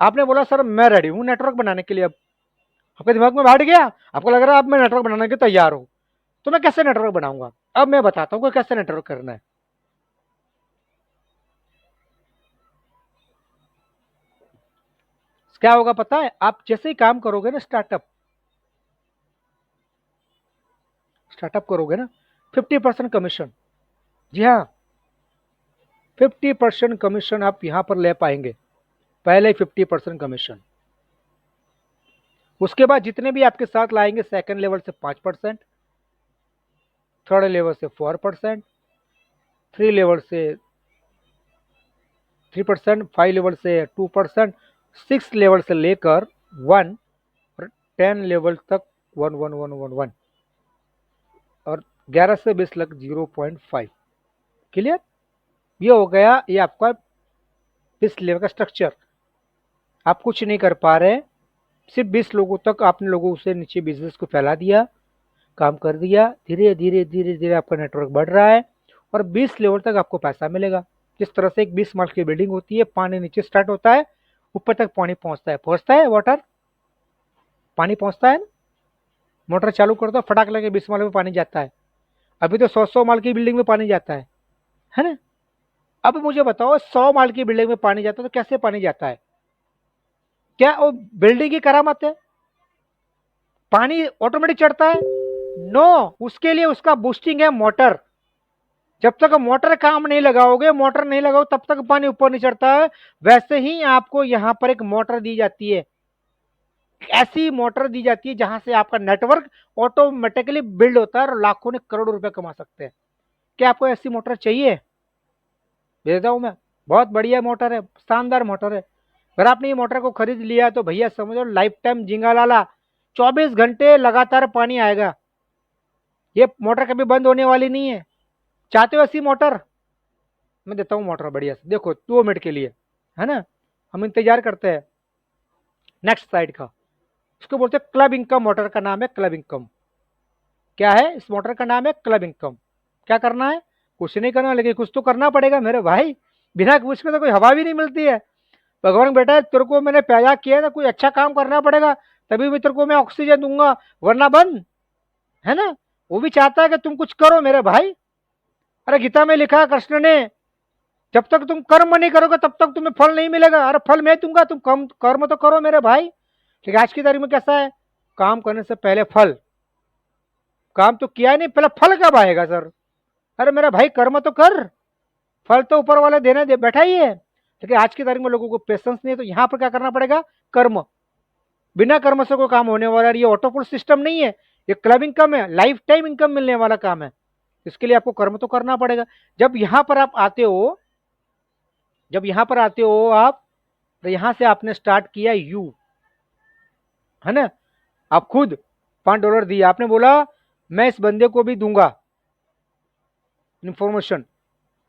आपने बोला सर मैं रेडी हूं नेटवर्क बनाने के लिए। अब आपके दिमाग में बैठ गया, आपको लग रहा है अब मैं नेटवर्क बनाने के तैयार हूं, तो मैं कैसे नेटवर्क बनाऊंगा? अब मैं बताता हूँ कि कैसे नेटवर्क करना है। क्या होगा पता है? आप जैसे ही काम करोगे ना, स्टार्टअप करोगे ना, 50% कमीशन। जी हाँ, 50% कमीशन आप यहां पर ले पाएंगे, पहले 50% कमीशन। उसके बाद जितने भी आपके साथ लाएंगे, सेकंड लेवल से 5%, थर्ड लेवल से 4%, थ्री लेवल से 3%, 5 लेवल से 2%, 6 लेवल से लेकर 1, और 10 लेवल तक 1 1 1 1 1, और 11 से 20 लाख 0.5। क्लियर? ये हो गया, ये आपका 20 लेवल का स्ट्रक्चर। आप कुछ नहीं कर पा रहे, सिर्फ 20 लोगों तक आपने लोगों से नीचे बिजनेस को फैला दिया, काम कर दिया, धीरे धीरे धीरे धीरे आपका नेटवर्क बढ़ रहा है, और 20 लेवल तक आपको पैसा मिलेगा। जिस तरह से एक 20 माल की बिल्डिंग होती है, पानी नीचे स्टार्ट होता है, ऊपर तक पानी पहुंचता है वाटर, पानी पहुंचता है ना, मोटर चालू कर दो, फटाक लगे 20 माल में पानी जाता है। अभी तो 100 100 माल की बिल्डिंग में पानी जाता है ना? अब मुझे बताओ, 100 माल की बिल्डिंग में पानी जाता है तो कैसे पानी जाता है? क्या वो बिल्डिंग की करामत है? पानी ऑटोमेटिक चढ़ता है? नो, उसके लिए उसका बूस्टिंग है मोटर। जब तक मोटर काम नहीं लगाओगे, मोटर नहीं लगाओ, तब तक पानी ऊपर नहीं चढ़ता है। वैसे ही आपको यहां पर एक मोटर दी जाती है, ऐसी मोटर दी जाती है जहां से आपका नेटवर्क ऑटोमेटिकली बिल्ड होता है, और लाखों ने करोड़ों रुपए कमा सकते हैं। क्या आपको ऐसी मोटर चाहिए? भेजता हूं मैं, बहुत बढ़िया मोटर है, शानदार मोटर है। अगर आपने ये मोटर को खरीद लिया तो भैया समझो लाइफ टाइम जिंगा लाला, 24 घंटे लगातार पानी आएगा। ये मोटर कभी बंद होने वाली नहीं है। चाहते हो ऐसी मोटर? मैं देता हूँ मोटर बढ़िया से, देखो 2 मिनट के लिए, है ना? हम इंतजार करते हैं नेक्स्ट साइड का। उसको बोलते हैं क्लब इनकम, मोटर का नाम है क्लब इनकम। क्या है इस मोटर का नाम? है क्लब इनकम। क्या करना है? कुछ नहीं करना, लेकिन कुछ तो करना पड़ेगा मेरे भाई, बिना कुछ के तो कोई हवा भी नहीं मिलती है। भगवान बेटा तेरे को मैंने पैदा किया है ना, कोई अच्छा काम करना पड़ेगा, तभी भी तेरे को मैं ऑक्सीजन दूंगा, वरना बंद, है ना? वो भी चाहता है कि तुम कुछ करो मेरे भाई। अरे गीता में लिखा है कृष्ण ने, जब तक तुम कर्म नहीं करोगे तब तक तुम्हें फल नहीं मिलेगा। अरे फल मैं दूंगा, तुम कर्म तो करो मेरे भाई। लेकिन आज की तारीख में कैसा है? काम करने से पहले फल, काम तो किया नहीं, पहले फल कब आएगा सर? अरे मेरा भाई कर्म तो कर, फल तो ऊपर वाले देने दे बैठा ही है। लेकिन आज की तारीख में लोगों को पेशेंस नहीं है, तो यहाँ पर क्या करना पड़ेगा? कर्म। बिना कर्म से कोई काम होने वाला, ये ऑटोपुल सिस्टम नहीं है, ये क्लब इनकम है, लाइफ टाइम इनकम मिलने वाला काम है। इसके लिए आपको कर्म तो करना पड़ेगा। जब यहाँ पर आप आते हो, जब यहाँ पर आते हो आप, तो यहाँ से आपने स्टार्ट किया यू, है ना? आप खुद $5 दिए, आपने बोला मैं इस बंदे को भी दूंगा इंफॉर्मेशन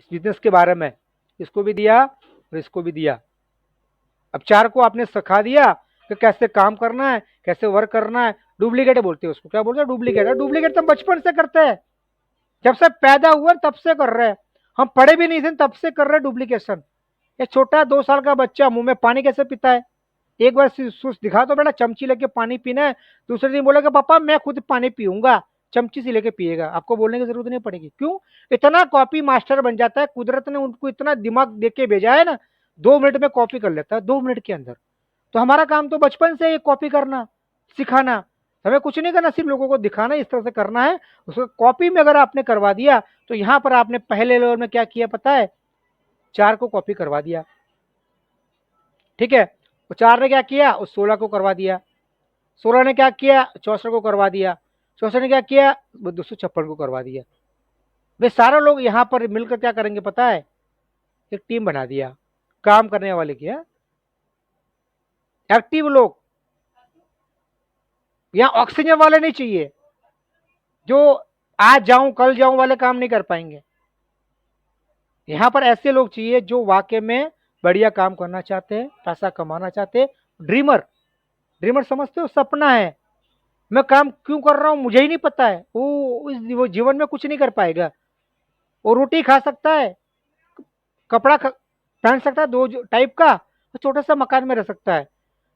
इस बिजनेस के बारे में, इसको भी दिया और इसको भी दिया। अब 4 को आपने सिखा दिया कि कैसे काम करना है, कैसे वर्क करना है। डुप्लीकेट बोलते हैं उसको, क्या बोलते हैं? डुप्लीकेट। डुप्लीकेट तो बचपन से करते हैं, जब से पैदा हुआ तब से कर रहे हैं। हम पढ़े भी नहीं थे तब से कर रहे हैं डुप्लीकेशन। एक छोटा 2 साल का बच्चा मुंह में पानी कैसे पीता है? एक बार दिखा दो बेटा, चमची लेके पानी पीना है, दूसरे दिन बोलेगा पापा मैं खुद पानी पीऊंगा, चमची से लेके पिएगा। आपको बोलने की जरूरत नहीं पड़ेगी। क्यों? इतना कॉपी मास्टर बन जाता है, कुदरत ने उनको इतना दिमाग दे के भेजा है ना, 2 मिनट में कॉपी कर लेता है, 2 मिनट के अंदर। तो हमारा काम तो बचपन से कॉपी करना, सिखाना। हमें कुछ नहीं करना, सिर्फ लोगों को दिखाना इस तरह से करना है। उसको कॉपी में अगर आपने करवा दिया तो यहां पर आपने पहले लेवल में क्या किया पता है? 4 को कॉपी करवा दिया, ठीक है। तो 4 ने क्या किया? उस 16 को करवा दिया, 16 ने क्या किया? 64 को करवा दिया, 64 ने क्या किया? 256 को करवा दिया। वे सारे लोग यहां पर मिलकर क्या करेंगे पता है? एक टीम बना दिया काम करने वाले की, एक्टिव लोग। यहां ऑक्सीजन वाले नहीं चाहिए जो आज जाऊं कल जाऊं वाले काम नहीं कर पाएंगे। यहां पर ऐसे लोग चाहिए जो वाकई में बढ़िया काम करना चाहते हैं, पैसा कमाना चाहते हैं। ड्रीमर, ड्रीमर समझते हो? सपना है, मैं काम क्यों कर रहा हूं मुझे ही नहीं पता है। वो जीवन में कुछ नहीं कर पाएगा। वो रोटी खा सकता है, कपड़ा पहन सकता है 2 टाइप का, तो छोटे सा मकान में रह सकता है।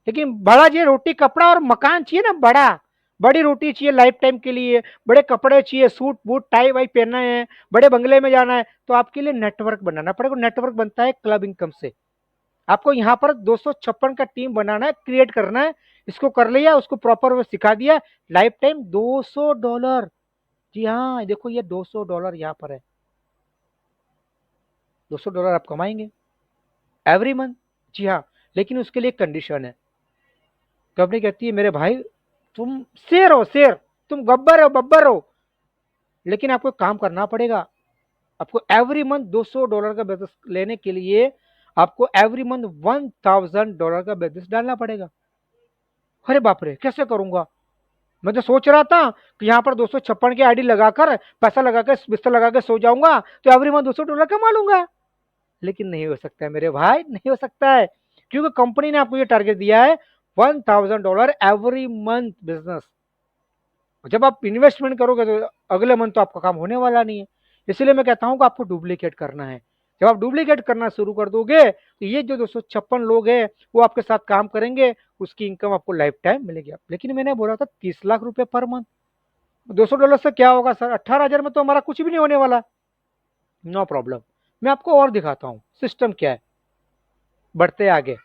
लेकिन बड़ा चाहिए, रोटी कपड़ा और मकान चाहिए ना, बड़ा, बड़ी रोटी चाहिए लाइफ टाइम के लिए, बड़े कपड़े चाहिए, सूट बूट टाई वाई पहनना है, बड़े बंगले में जाना है। तो आपके लिए नेटवर्क बनाना पड़ेगा। नेटवर्क बनता है क्लब इनकम से। आपको यहाँ पर 256 का टीम बनाना है, क्रिएट करना है। इसको कर लिया, उसको प्रॉपर सिखा दिया, लाइफ टाइम $200। जी हाँ, देखो ये $200 यहाँ पर है, $200 आप कमाएंगे एवरी मंथ। जी हाँ, लेकिन उसके लिए कंडीशन है। कंपनी कहती है मेरे भाई तुम शेर हो, शेर, तुम गब्बर हो, बब्बर हो, लेकिन आपको काम करना पड़ेगा। आपको एवरी मंथ $200 का बिजनेस लेने के लिए आपको एवरी मंथ $1000 का बिजनेस डालना पड़ेगा। अरे बाप रे, कैसे करूंगा? मैं तो सोच रहा था कि यहाँ पर 256 की आईडी लगाकर पैसा लगाकर बिस्तर लगा के सो जाऊंगा तो एवरी मंथ $200 कमा लूंगा। लेकिन नहीं हो सकता है मेरे भाई, नहीं हो सकता है, क्योंकि कंपनी ने आपको ये टारगेट दिया है $1000 एवरी मंथ बिजनेस। जब आप इन्वेस्टमेंट करोगे तो अगले मंथ तो आपका काम होने वाला नहीं है। इसलिए मैं कहता हूं कि आपको डुप्लीकेट करना है। जब आप डुप्लीकेट करना शुरू कर दोगे तो ये जो 256 लोग हैं वो आपके साथ काम करेंगे, उसकी इनकम आपको लाइफ टाइम मिलेगी। लेकिन मैंने बोला था 30 लाख रुपए पर मंथ, $200 से क्या होगा सर? 18,000 में तो हमारा कुछ भी नहीं होने वाला। नो प्रॉब्लम, मैं आपको और दिखाता हूँ सिस्टम क्या है। बढ़ते आगे,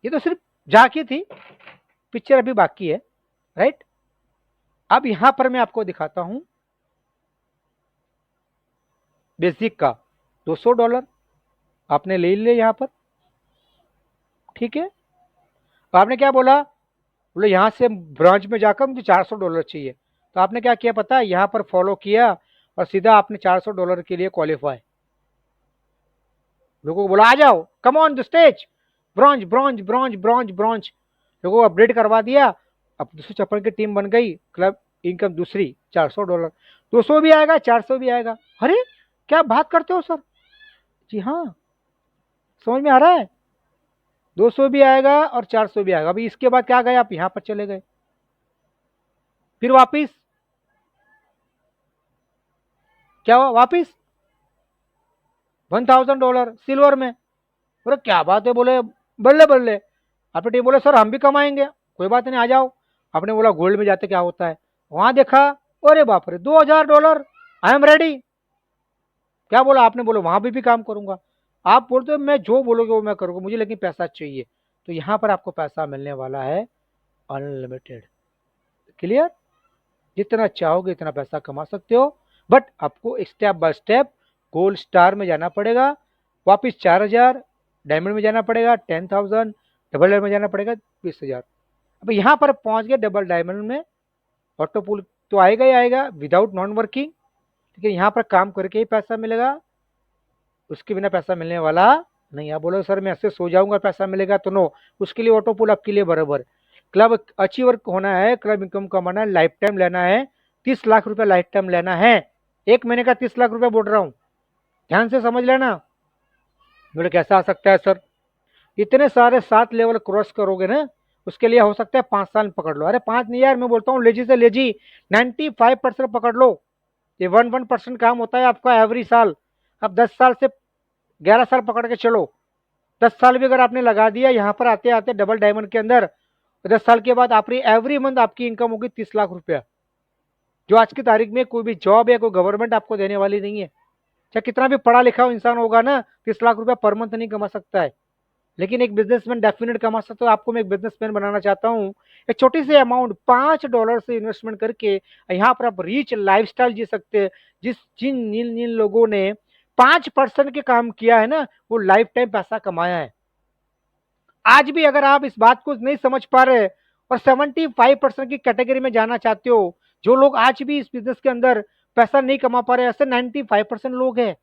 ये तो सिर्फ झांकी थी, पिक्चर अभी बाकी है, राइट। अब यहां पर मैं आपको दिखाता हूं बेसिक का $200 आपने ले लिया यहां पर, ठीक है। तो आपने क्या बोला? बोले यहां से ब्रांच में जाकर मुझे $400 चाहिए। तो आपने क्या किया पता है? यहां पर फॉलो किया और सीधा आपने $400 के लिए क्वालिफाई। लोगों को बोला आ जाओ, come on the stage, bronze bronze bronze bronze bronze. लोगों को अपडेट करवा दिया, अब 256 की टीम बन गई। क्लब इनकम दूसरी $400, 200 भी आएगा, 400 भी आएगा। अरे क्या बात करते हो सर? जी हाँ, समझ में आ रहा है? 200 भी आएगा और 400 भी आएगा। अभी इसके बाद क्या गए? आप यहां पर चले गए, फिर वापिस क्या हुआ? वापिस $1000 सिल्वर में। बोले क्या बात है? बोले बल्ले बल्ले। आपने टीम बोले सर हम भी कमाएंगे, कोई बात नहीं आ जाओ। आपने बोला गोल्ड में जाते क्या होता है? वहां देखा, अरे बाप रे $2000, आई एम रेडी। क्या बोला आपने? बोलो वहां भी काम करूंगा। आप बोलते हो मैं जो बोलोगे वो मैं करूंगा, मुझे लेकिन पैसा चाहिए। तो यहां पर आपको पैसा मिलने वाला है अनलिमिटेड। क्लियर? जितना चाहोगे इतना पैसा कमा सकते हो, बट आपको step by step gold star में जाना पड़ेगा, वापिस 4000, डायमंड में जाना पड़ेगा 10,000, डबल डायमंड में जाना पड़ेगा 20,000। अब यहाँ पर पहुंच गए डबल डायमंड में, ऑटो पुल तो आएगा ही आएगा विदाउट नॉन वर्किंग, ठीक है। यहाँ पर काम करके ही पैसा मिलेगा, उसके बिना पैसा मिलने वाला नहीं। आप बोलो सर मैं ऐसे सो जाऊंगा पैसा मिलेगा, तो नो, उसके लिए ऑटो पुल आपके लिए बराबर। क्लब अचीवर होना है, क्लब इनकम कमाना है, लाइफ टाइम लेना है, 30 लाख रुपए लाइफ टाइम लेना है, 1 महीने का 30 लाख रुपए बोल रहा हूं, ध्यान से समझ लेना। बोले कैसा आ सकता है सर, इतने सारे 7 लेवल क्रॉस करोगे ना, उसके लिए हो सकता है 5 साल पकड़ लो। अरे 5 नहीं यार, मैं बोलता हूँ लेजी से लेजी 95% पकड़ लो। ये 1% काम होता है आपका एवरी साल। अब 10 साल से 11 साल पकड़ के चलो, 10 साल भी अगर आपने लगा दिया यहाँ पर आते आते डबल डायमंड के अंदर, तो 10 साल के बाद आपकी एवरी मंथ आपकी इनकम होगी 30 लाख रुपया, जो आज की तारीख में कोई भी जॉब या कोई गवर्नमेंट आपको देने वाली नहीं है। चाहे कितना भी पढ़ा लिखा इंसान होगा ना, 30 लाख रुपया पर मंथ नहीं कमा सकता है, लेकिन एक बिजनेसमैन डेफिनेट कमा सकता है। आपको मैं एक बिजनेसमैन बनाना चाहता हूँ। एक छोटी सी अमाउंट $5 से इन्वेस्टमेंट करके यहाँ पर आप रिच लाइफस्टाइल जी सकते हैं। जिन जिन जिन लोगों ने 5% के काम किया है ना, वो लाइफ टाइम पैसा कमाया है। आज भी अगर आप इस बात को नहीं समझ पा रहे और 75% की कैटेगरी में जाना चाहते हो, जो लोग आज भी इस बिजनेस के अंदर पैसा नहीं कमा पा रहे, ऐसे 95% लोग हैं।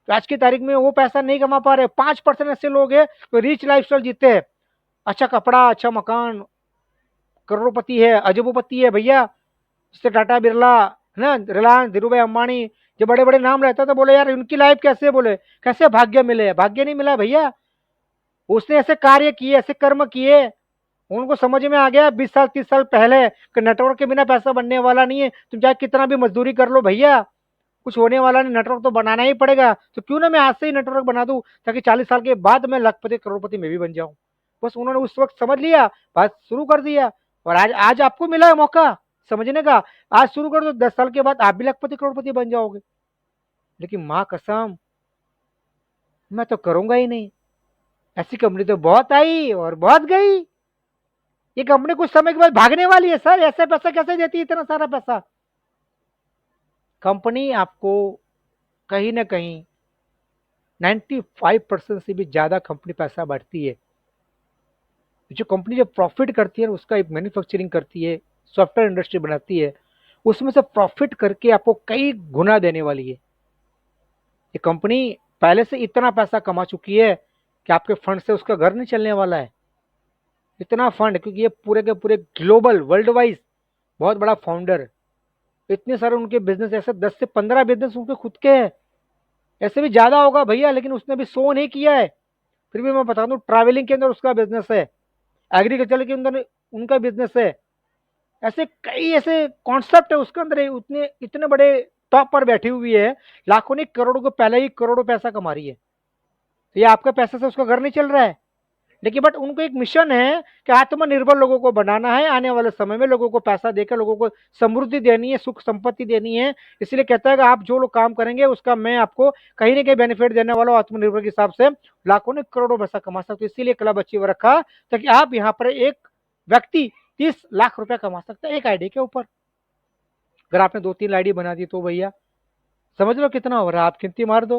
तो आज की तारीख में वो पैसा नहीं कमा पा रहे, 5% ऐसे लोग हैं तो रिच लाइफस्टाइल जीते हैं। अच्छा कपड़ा, अच्छा मकान, करोड़पति है, अजबोपति है भैया, जैसे टाटा बिरला है ना, रिलायंस, धीरू भाई अंबानी, जो बड़े बड़े नाम रहता था, बोले यार उनकी लाइफ कैसे, बोले कैसे भाग्य मिले, भाग्य नहीं मिला भैया, उसने ऐसे कार्य किए, ऐसे कर्म किए, उनको समझ में आ गया 20 साल 30 साल पहले कि नेटवर्क के बिना पैसा बनने वाला नहीं है। तुम चाहे कितना भी मजदूरी कर लो भैया, कुछ होने वाला नहीं, नेटवर्क तो बनाना ही पड़ेगा। तो क्यों ना मैं आज से ही नेटवर्क बना दूं, ताकि 40 साल के बाद मैं लखपति करोड़पति में भी बन जाऊं। बस उन्होंने उस वक्त समझ लिया, बात शुरू कर दिया, और आज आज आपको मिला है मौका समझने का। आज शुरू कर दो, 10 साल के बाद आप भी लखपति करोड़पति बन जाओगे। लेकिन माँ कसम, मैं तो करूंगा ही नहीं। ऐसी कंपनी तो बहुत आई और बहुत गई, ये कंपनी कुछ समय के बाद भागने वाली है। सर ऐसे पैसा कैसे देती है, इतना सारा पैसा? कंपनी आपको कहीं ना कहीं 95% से भी ज्यादा कंपनी पैसा बढ़ती है। जो कंपनी जो प्रॉफिट करती है उसका एक मैन्युफैक्चरिंग करती है, सॉफ्टवेयर इंडस्ट्री बनाती है, उसमें से प्रॉफिट करके आपको कई गुना देने वाली है। ये कंपनी पहले से इतना पैसा कमा चुकी है कि आपके फंड से उसका घर नहीं चलने वाला है। इतना फंड, क्योंकि ये पूरे के पूरे ग्लोबल वर्ल्ड वाइज बहुत बड़ा फाउंडर है। इतने सारे उनके बिजनेस, ऐसे 10 से 15 बिजनेस उनके खुद के हैं, ऐसे भी ज्यादा होगा भैया, लेकिन उसने भी शो नहीं किया है। फिर भी मैं बता दूं, ट्रैवलिंग के अंदर उसका बिजनेस है, एग्रीकल्चर के अंदर उनका बिजनेस है। ऐसे कई ऐसे कॉन्सेप्ट है उसके अंदर, उतने इतने बड़े टॉप पर बैठी हुई है, लाखों नहीं करोड़ों को, पहले ही करोड़ों पैसा कमा रही है। तो ये आपके पैसे से उसका घर नहीं चल रहा है, लेकिन बट उनको एक मिशन है कि आत्मनिर्भर लोगों को बनाना है, आने वाले समय में लोगों को पैसा देकर लोगों को समृद्धि देनी है, सुख संपत्ति देनी है। इसलिए कहता है कि आप जो लोग काम करेंगे उसका मैं आपको कहीं ना कहीं बेनिफिट देने वाला हूं, आत्मनिर्भर के हिसाब से लाखों ने करोड़ों पैसा कमा सकते हो। इसीलिए क्लब अचीव रखा, ताकि आप यहाँ पर एक व्यक्ति 30 लाख रुपया कमा सकता है एक आईडी के ऊपर। अगर आपने 2-3 आईडी बना दी तो भैया समझ लो कितना हो रहा है, आप गिनती मार दो,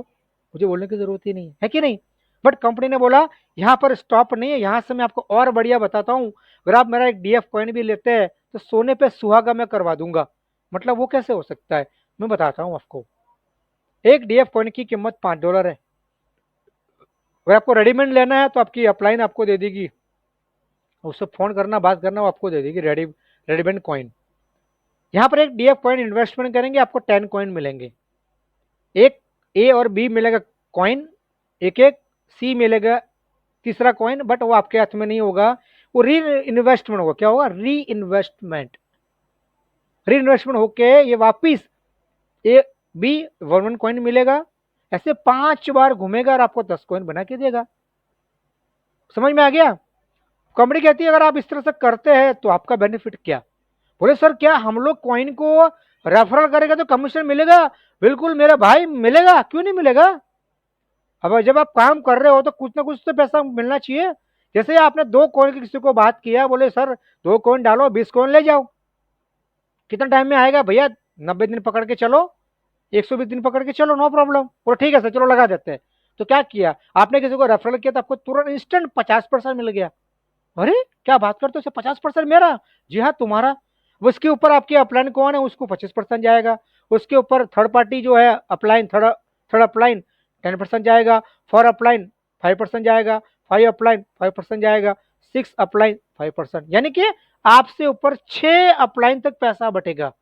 मुझे बोलने की जरूरत ही नहीं है कि नहीं। बट कंपनी ने बोला यहाँ पर स्टॉप नहीं है, यहाँ से मैं आपको और बढ़िया बताता हूँ। अगर आप मेरा एक डीएफ कॉइन भी लेते हैं तो सोने पे सुहागा मैं करवा दूंगा। मतलब वो कैसे हो सकता है, मैं बताता हूँ आपको। एक डीएफ कॉइन की कीमत $5 है। अगर आपको रेडीमेड लेना है तो आपकी अपलाइन आपको दे देगी, उससे फोन करना, बात करना, वो आपको दे देगी रेडीमेड कॉइन। यहाँ पर एक डीएफ कॉइन इन्वेस्टमेंट करेंगे आपको 10 कॉइन मिलेंगे, एक ए और बी मिलेगा कॉइन, एक एक सी मिलेगा तीसरा कॉइन, बट वो आपके हाथ में नहीं होगा, वो री इन्वेस्टमेंट होगा। क्या होगा? री इन्वेस्टमेंट। री इन्वेस्टमेंट होके ये वापिस ए बी 1 कॉइन मिलेगा, ऐसे 5 बार घूमेगा और आपको 10 कॉइन बना के देगा। समझ में आ गया? कंपनी कहती है अगर आप इस तरह से करते हैं तो आपका बेनिफिट क्या? बोले सर क्या हम लोग कॉइन को रेफरल करेगा तो कमीशन मिलेगा? बिल्कुल मेरे भाई मिलेगा, क्यों नहीं मिलेगा। अब जब आप काम कर रहे हो तो कुछ ना कुछ तो पैसा मिलना चाहिए। जैसे आपने 2 कॉइन की किसी को बात किया, बोले सर 2 कॉइन डालो 20 कॉइन ले जाओ, कितना टाइम में आएगा भैया? 90 दिन पकड़ के चलो, 120 दिन पकड़ के चलो, नो प्रॉब्लम। बोलो ठीक है सर चलो लगा देते हैं। तो क्या किया आपने, किसी को रेफरल किया तो आपको तुरंत इंस्टेंट 50% मिल गया। अरे क्या बात करते हो, 50% मेरा? जी हाँ तुम्हारा। उसके ऊपर आपकी अपलाइन कौन है उसको 25% जाएगा, उसके ऊपर थर्ड पार्टी जो है अपलाइन, थर्ड थर्ड अपलाइन 10% जाएगा, 4 अपलाइन 5% जाएगा, 5 अपलाइन 5% जाएगा, 6 अपलाइन 5%, यानी कि आपसे ऊपर 6 अपलाइन तक पैसा बटेगा।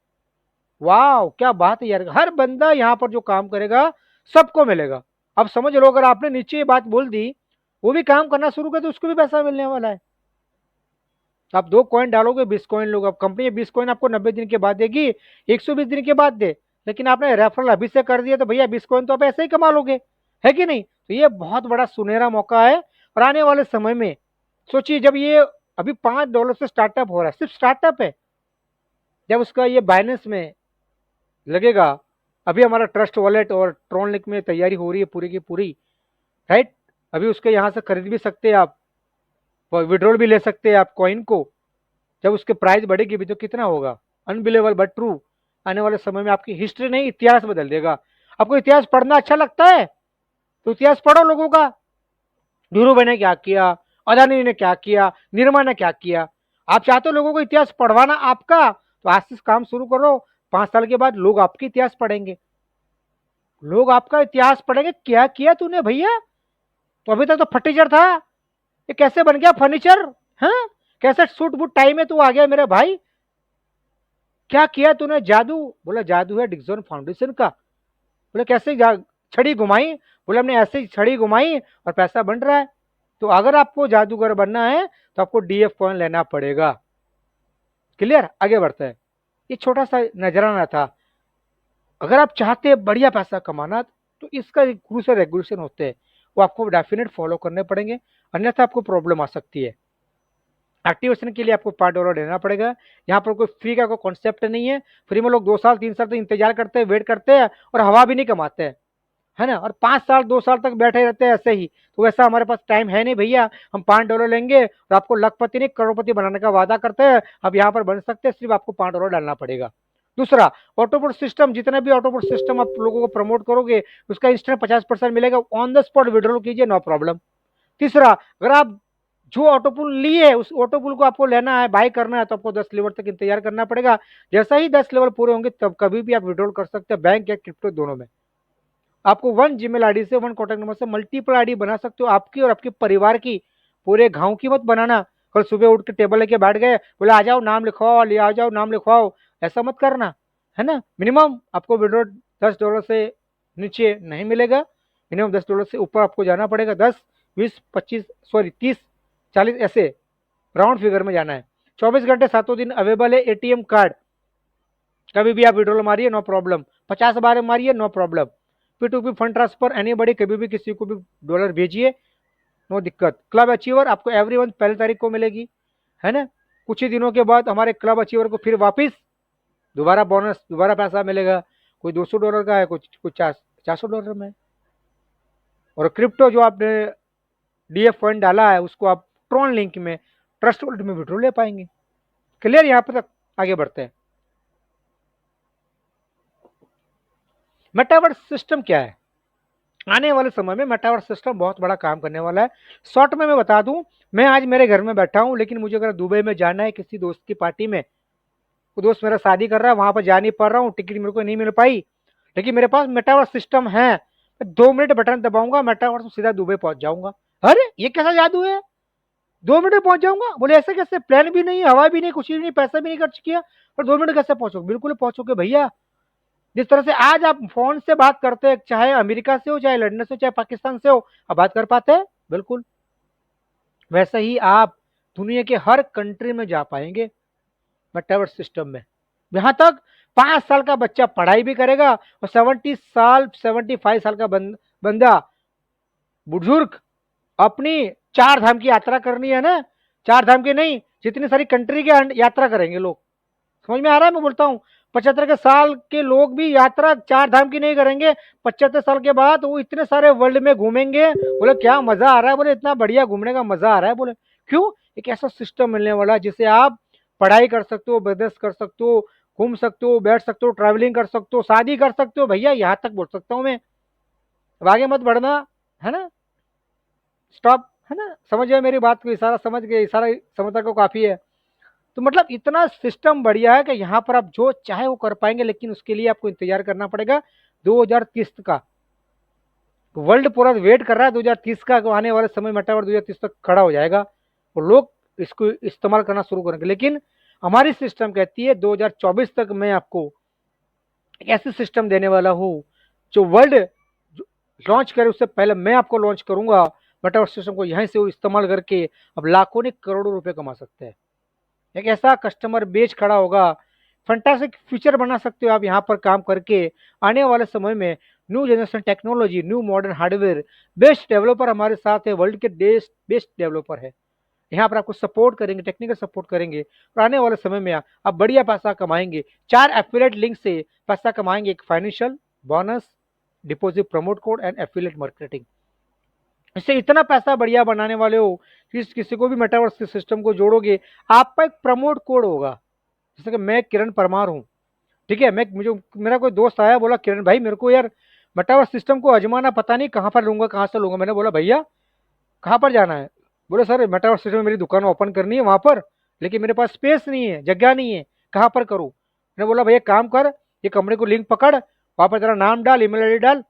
वाह क्या बात है यार, हर बंदा यहाँ पर जो काम करेगा सबको मिलेगा। अब समझ लो अगर आपने नीचे ये बात बोल दी, वो भी काम करना शुरू कर तो उसको भी पैसा मिलने वाला है। आप 2 कॉइन डालोगे 20 कॉइन लोग, अब कंपनी 20 कॉइन आपको 90 दिन के बाद देगी, 120 दिन के बाद दे, लेकिन आपने रेफरल अभी से कर दिया तो भैया 20 कॉइन तो आप ऐसे ही कमा लोगे, है कि नहीं? तो ये बहुत बड़ा सुनहरा मौका है। और आने वाले समय में सोचिए, जब ये अभी $5 से स्टार्टअप हो रहा है, सिर्फ स्टार्टअप है, जब उसका ये बाइनेंस में लगेगा, अभी हमारा ट्रस्ट वॉलेट और ट्रॉन लिंक में तैयारी हो रही है पूरी की पूरी, राइट? अभी उसके यहाँ से खरीद भी सकते हैं आप, विड्रॉल भी ले सकते हैं आप कॉइन को। जब उसके प्राइस बढ़ेगी भी तो कितना होगा, अनबिलेबल बट ट्रू। आने वाले समय में आपकी हिस्ट्री नहीं, इतिहास बदल देगा। आपको इतिहास पढ़ना अच्छा लगता है तो इतिहास पढ़ो लोगों का, धीरू भाई ने क्या किया, अदानी ने क्या किया, निर्मा ने क्या किया। आप चाहते हो लोगों को इतिहास पढ़वाना आपका, तो आज से काम शुरू करो। 5 साल के बाद लोग आपके इतिहास पढ़ेंगे, लोग आपका इतिहास पढ़ेंगे, क्या किया तूने भैया, तो अभी तक तो फर्नीचर था, ये कैसे बन गया फर्नीचर, हाँ? कैसे सूट बूट टाई में तू आ गया मेरे भाई, क्या किया तूने जादू? बोला जादू है डिक्सन फाउंडेशन का। बोले कैसे छड़ी घुमाई? बोले हमने ऐसे ही छड़ी घुमाई और पैसा बन रहा है। तो अगर आपको जादूगर बनना है तो आपको डीएफ कॉइन लेना पड़ेगा। क्लियर? आगे बढ़ते हैं। ये छोटा सा नजराना था। अगर आप चाहते हैं बढ़िया पैसा कमाना तो इसका रूल्स और रेगुलेशन होते हैं, वो आपको डेफिनेट फॉलो करने पड़ेंगे, अन्यथा आपको प्रॉब्लम आ सकती है। एक्टिवेशन के लिए आपको $5 देना पड़ेगा। यहाँ पर कोई फ्री का कोई कॉन्सेप्ट नहीं है। फ्री में लोग 2 साल 3 साल तक इंतजार करते हैं, वेट करते हैं और हवा भी नहीं कमाते हैं, है ना? और 5 साल 2 साल तक बैठे रहते हैं ऐसे ही। तो वैसा हमारे पास टाइम है नहीं भैया, हम $5 लेंगे और आपको लखपति नहीं करोड़पति बनाने का वादा करते हैं। अब यहाँ पर बन सकते हैं, सिर्फ आपको $5 डालना पड़ेगा। दूसरा, ऑटोपोर्ट सिस्टम, जितना भी ऑटोपोर्ट सिस्टम आप लोगों को प्रमोट करोगे उसका इंस्टेंट 50% मिलेगा, ऑन द स्पॉट विड्रॉल कीजिए, नो प्रॉब्लम। तीसरा, अगर आप जो ऑटो पुल लिए उस ऑटो पुल को आपको लेना है, बाय करना है, तो आपको 10 लेवल तक इंतजार करना पड़ेगा। जैसा ही 10 लेवल पूरे होंगे तब कभी भी आप विड्रॉल कर सकते हैं, बैंक या क्रिप्टो दोनों में। आपको 1 जीमेल आईडी से 1 कॉन्टैक्ट नंबर से मल्टीपल आईडी बना सकते हो, आपकी और आपके परिवार की, पूरे गांव की मत बनाना। कल सुबह उठ के टेबल लेके बैठ गए, बोले आ जाओ नाम लिखवाओ, ले आ जाओ नाम लिखवाओ, ऐसा मत करना, है ना? मिनिमम आपको विड्रॉल $10 से नीचे नहीं मिलेगा, मिनिमम $10 से ऊपर आपको जाना पड़ेगा। 10 20 25 सॉरी 30 40 ऐसे राउंड फिगर में जाना है। 24 घंटे 7 दिन अवेलेबल है एटीएम कार्ड, कभी भी आप विड्रॉल मारिए नो प्रॉब्लम, 50 बार मारिए no problem. P2P fund transfer any बड़ी, कभी भी किसी को भी डॉलर भेजिए, नो दिक्कत। क्लब अचीवर आपको एवरी मंथ पहली तारीख को मिलेगी, है ना? कुछ ही दिनों के बाद हमारे क्लब अचीवर को फिर वापस दोबारा बोनस, दोबारा पैसा मिलेगा। कोई $200 का है, कुछ कुछ $400 में। और क्रिप्टो जो आपने डीएफ फंड डाला है उसको आप ट्रॉन लिंक में, ट्रस्ट वर्ल्ड में विड्रॉल ले पाएंगे। क्लियर यहाँ पर तक? आगे बढ़ते हैं। मेटावर्स सिस्टम क्या है? आने वाले समय में मेटावर्स सिस्टम बहुत बड़ा काम करने वाला है। शॉर्ट में मैं बता दूं, मैं आज मेरे घर में बैठा हूं, लेकिन मुझे अगर दुबई में जाना है किसी दोस्त की पार्टी में, वो दोस्त मेरा शादी कर रहा है, वहां पर जा नहीं पा रहा हूँ, टिकट मेरे को नहीं मिल पाई, लेकिन मेरे पास मेटावर्स सिस्टम है, मैं 2 मिनट बटन दबाऊंगा, मेटावर्स में सीधा दुबई पहुंच जाऊंगा। अरे ये कैसा जादू है, 2 मिनट में पहुंच जाऊंगा? बोले ऐसे कैसे, प्लान भी नहीं, हवा भी नहीं, कुछ भी नहीं, पैसा भी नहीं खर्च किया और 2 मिनट कैसे पहुंचोगे? बिल्कुल पहुंचोगे भैया। जिस तरह से आज आप फोन से बात करते हैं, चाहे अमेरिका से हो, चाहे लंदन से हो, चाहे पाकिस्तान से हो, आप बात कर पाते हैं बिल्कुल, वैसे ही आप दुनिया के हर कंट्री में जा पाएंगे मेटावर्स सिस्टम में। यहां तक 5 साल का बच्चा पढ़ाई भी करेगा और 70 साल 75 साल का बंदा बुजुर्ग अपनी 4 धाम की यात्रा करनी है ना, 4 धाम की नहीं, जितनी सारी कंट्री की यात्रा करेंगे लोग। समझ में आ रहा है मैं बोलता हूँ? 75 के साल के लोग भी यात्रा 4 धाम की नहीं करेंगे, 75 साल के बाद वो इतने सारे वर्ल्ड में घूमेंगे। बोले क्या मजा आ रहा है, बोले इतना बढ़िया घूमने का मजा आ रहा है। बोले क्यों? एक ऐसा सिस्टम मिलने वाला है जिसे आप पढ़ाई कर सकते हो, बिजनेस कर सकते हो, घूम सकते हो, बैठ सकते हो, ट्रैवलिंग कर सकते हो, शादी कर सकते हो भैया, यहाँ तक बोल सकता हूँ मैं। अब आगे मत बढ़ना, है ना? स्टॉप, है ना? समझ गए मेरी बात को, इशारा समझ गए, इशारा समझने को काफी है। तो मतलब इतना सिस्टम बढ़िया है कि यहाँ पर आप जो चाहे वो कर पाएंगे, लेकिन उसके लिए आपको इंतजार करना पड़ेगा 2030 का। वर्ल्ड पूरा वेट कर रहा है 2030 का, आने वाले समय मेटावर्स 2030 तक खड़ा हो जाएगा और लोग इसको इस्तेमाल करना शुरू करेंगे। लेकिन हमारी सिस्टम कहती है 2024 तक मैं आपको एक ऐसी सिस्टम देने वाला हूँ जो वर्ल्ड लॉन्च करे उससे पहले मैं आपको लॉन्च करूंगा। मेटावर्स सिस्टम को यहीं से वो इस्तेमाल करके अब लाखों ने करोड़ों रुपए कमा सकते हैं। एक ऐसा कस्टमर बेच खड़ा होगा, फंटास्टिक फ्यूचर बना सकते हो आप यहाँ पर काम करके। आने वाले समय में new generation technology, new modern hardware, best developer हमारे साथ है, वर्ल्ड के बेस्ट डेवलपर है। यहाँ पर आपको सपोर्ट करेंगे, टेक्निकल सपोर्ट करेंगे और आने वाले समय में आप बढ़िया पैसा कमाएंगे। 4 एफिलिएट लिंक से पैसा कमाएंगे, एक financial, bonus, deposit, promote code and affiliate marketing. इससे इतना पैसा बढ़िया बनाने वाले हो कि किसी को भी मेटावर्स के सिस्टम को जोड़ोगे, आपका एक प्रमोट कोड होगा। जैसे कि मैं किरण परमार हूँ, ठीक है, मैं मुझे मेरा कोई दोस्त आया, बोला किरण भाई मेरे को यार मेटावर्स सिस्टम को आजमाना, पता नहीं कहाँ पर लूंगा, कहाँ से लूंगा। मैंने बोला भैया कहाँ पर जाना है? बोले सर मेटावर्स सिस्टम में मेरी दुकान ओपन करनी है वहां पर, लेकिन मेरे पास स्पेस नहीं है, जगह नहीं है, कहाँ पर करूँ? मैंने बोला भैया काम कर, ये कंपनी को लिंक पकड़, वहां पर तेरा नाम डाल, ईमेल आईडी डाल,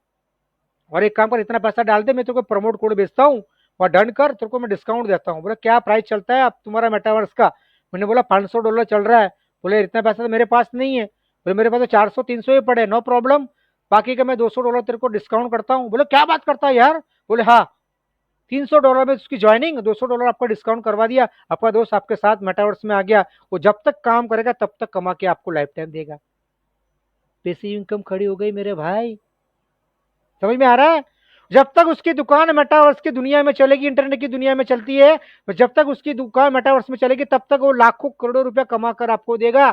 और एक काम कर इतना पैसा डाल दे, मैं तेरे को प्रमोट कोड बेचता हूँ और डन कर, तेरे को मैं डिस्काउंट देता हूँ। बोला क्या प्राइस चलता है आप तुम्हारा मेटावर्स का? मैंने बोला $500 चल रहा है। बोले इतना पैसा तो मेरे पास नहीं है। बोले मेरे पास तो 400-300 ही पड़े, नो प्रॉब्लम, बाकी का मैं $200 तेरे को डिस्काउंट करता हूँ। बोले क्या बात करता है यार? बोले हाँ, $300 में उसकी ज्वाइनिंग, $200 आपका डिस्काउंट करवा दिया, आपका दोस्त आपके साथ मेटावर्स में आ गया, वो जब तक काम करेगा तब तक कमा के आपको लाइफ टाइम देगा। पैसिव इनकम खड़ी हो गई मेरे भाई, समझ में आ रहा है? जब तक उसकी दुकान मेटावर्स की दुनिया में चलेगी, इंटरनेट की दुनिया में चलती है, जब तक उसकी दुकान मेटावर्स में चलेगी तब तक वो लाखों करोड़ों रुपया कमा कर आपको देगा।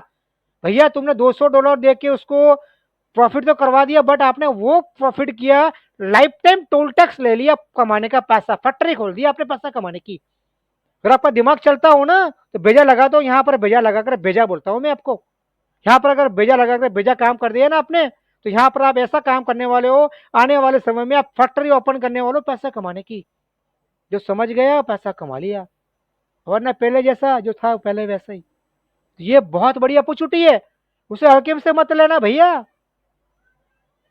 भैया तुमने $200 दे के उसको प्रॉफिट तो करवा दिया, बट आपने वो प्रॉफिट किया, लाइफ टाइम टोल टैक्स ले लिया कमाने का पैसा, फैक्ट्री खोल दिया आपने पैसा कमाने की। अगर आपका दिमाग चलता हो ना तो भेजा लगा दो, यहाँ पर भेजा लगा कर, भेजा बोलता हूँ मैं आपको, यहाँ पर अगर भेजा लगा कर भेजा काम कर दिया ना आपने, तो यहाँ पर आप ऐसा काम करने वाले हो, आने वाले समय में आप फैक्ट्री ओपन करने वाले हो पैसा कमाने की। जो समझ गया पैसा कमा लिया, वरना पहले जैसा जो था पहले वैसा ही। ये बहुत बड़ी अपॉर्चुनिटी है, उसे हल्के से मत लेना भैया।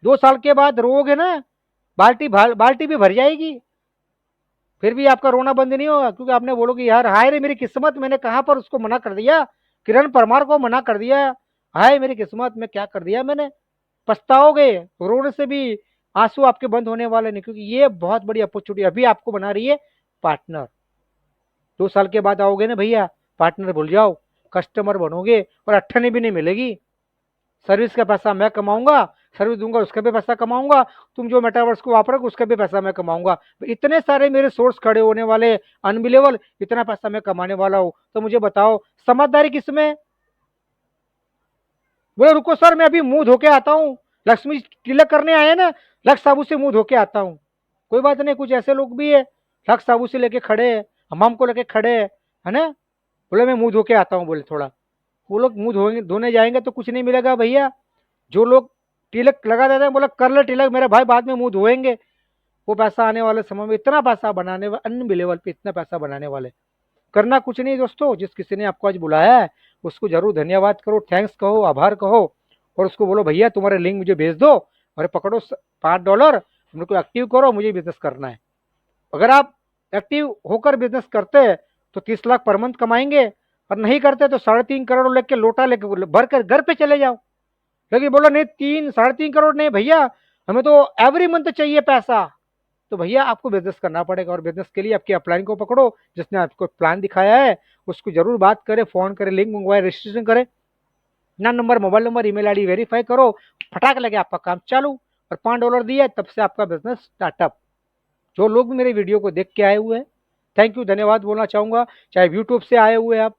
2 साल के बाद रोओगे ना, बाल्टी भी भर जाएगी, फिर भी आपका रोना बंद नहीं होगा, क्योंकि आपने बोलोगे यार हाय रे मेरी किस्मत, मैंने कहां पर उसको मना कर दिया, किरण परमार को मना कर दिया, हाय मेरी किस्मत में क्या कर दिया मैंने। पछताओगे, रोने से भी आंसू आपके बंद होने वाले नहीं, क्योंकि ये बहुत बड़ी अपॉर्चुनिटी अभी आपको बना रही है पार्टनर। 2 साल के बाद आओगे ना भैया, पार्टनर भूल जाओ, कस्टमर बनोगे और अट्ठने भी नहीं मिलेगी। सर्विस का पैसा मैं कमाऊंगा, सर्विस दूंगा उसका भी पैसा कमाऊंगा, तुम जो मेटावर्स को वापरोगे उसका भी पैसा मैं कमाऊंगा। इतने सारे मेरे सोर्स खड़े होने वाले, अनबिलेबल, इतना पैसा मैं कमाने वाला हूं। तो मुझे बताओ समझदारी किसमें? बोले रुको सर मैं अभी मुंह धो के आता हूँ, लक्ष्मी तिलक करने आए ना, लक्स साबू से मुंह धो के आता हूँ। कोई बात नहीं, कुछ ऐसे लोग भी है लक्स साबू से लेके खड़े है, हमाम को लेके खड़े है ना। बोले मैं मुंह धो के आता हूँ, बोले थोड़ा, वो लोग मुंह धोने जाएंगे तो कुछ नहीं मिलेगा भैया। जो लोग तिलक लगा देते हैं, बोला कर ले तिलक मेरे भाई, बाद में मुंह धोएंगे, वो पैसा आने वाले समय में इतना पैसा बनाने वाले, अनबिलेबल पे इतना पैसा बनाने वाले। करना कुछ नहीं दोस्तों, जिस किसी ने आपको आज बुलाया है उसको जरूर धन्यवाद करो, थैंक्स कहो, आभार कहो, और उसको बोलो भैया तुम्हारे लिंक मुझे भेज दो, और पकड़ो $5, मेरे को एक्टिव करो, मुझे बिजनेस करना है। अगर आप एक्टिव होकर बिजनेस करते हैं तो 30 लाख पर मंथ कमाएंगे, और नहीं करते तो 3.5 करोड़ लेके लोटा लेके भर कर घर पे चले जाओ। लेकिन बोला नहीं 3-3.5 करोड़ नहीं भैया, हमें तो एवरी मंथ चाहिए पैसा, तो भैया आपको बिजनेस करना पड़ेगा। और बिजनेस के लिए आपके अपलाइन को पकड़ो, जिसने आपको प्लान दिखाया है उसको जरूर बात करे, फोन करे, लिंक मंगवाए, रजिस्ट्रेशन करे, ना number, mobile number, email ID verify करो, फटाक लगे आपका काम चालू। और $5 दिया तब से आपका बिजनेस स्टार्टअप। जो लोग भी मेरे वीडियो को देख के आए हुए हैं, थैंक यू, धन्यवाद बोलना चाहूंगा। चाहे यूट्यूब से आए हुए आप,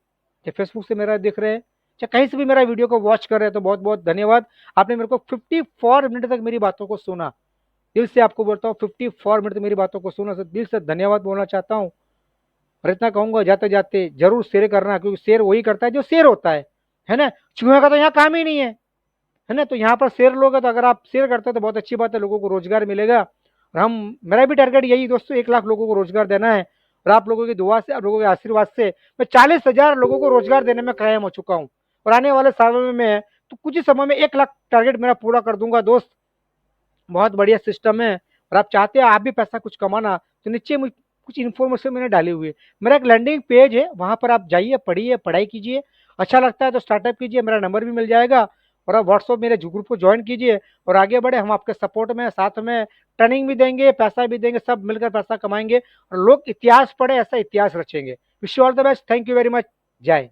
चाहे फेसबुक से मेरा देख रहे हैं, चाहे कहीं से भी मेरा वीडियो को वॉच कर रहे हैं, तो बहुत बहुत धन्यवाद। आपने मेरे को 54 मिनट तक मेरी बातों को सुना, दिल से आपको बोलता हूँ 54 मिनट तक मेरी बातों को सुना, से दिल से धन्यवाद बोलना चाहता हूँ। और इतना कहूंगा जाते जाते जरूर शेयर करना, क्योंकि शेयर वही करता है जो शेयर होता है ना। चूहे का तो यहाँ काम ही नहीं है ना। तो यहाँ पर शेयर लोगे, तो अगर आप शेयर करते हैं तो बहुत अच्छी बात है, लोगों को रोजगार मिलेगा। और हम, मेरा भी टारगेट यही दोस्तों, 1 लाख लोगों को रोजगार देना है, और आप लोगों की दुआ से, आप लोगों के आशीर्वाद से मैं 40,000 लोगों को रोजगार देने में कायम हो चुका हूँ। और आने वाले सालों में मैं तो कुछ ही समय में 1 लाख टारगेट मेरा पूरा कर दूंगा दोस्त। बहुत बढ़िया सिस्टम है। और आप चाहते हैं आप भी पैसा कुछ कमाना, तो नीचे कुछ इन्फॉर्मेशन मैंने डाली हुई है, मेरा एक लैंडिंग पेज है, वहां पर आप जाइए, पढ़िए, पढ़ाई कीजिए, अच्छा लगता है तो स्टार्टअप कीजिए, मेरा नंबर भी मिल जाएगा। और आप व्हाट्सएप मेरे ग्रुप को ज्वाइन कीजिए और आगे बढ़े। हम आपके सपोर्ट में, साथ में ट्रेनिंग भी देंगे, पैसा भी देंगे, सब मिलकर पैसा कमाएंगे और लोग इतिहास पढ़े, ऐसा इतिहास रचेंगे। Wish you all the best. Thank you very much. जय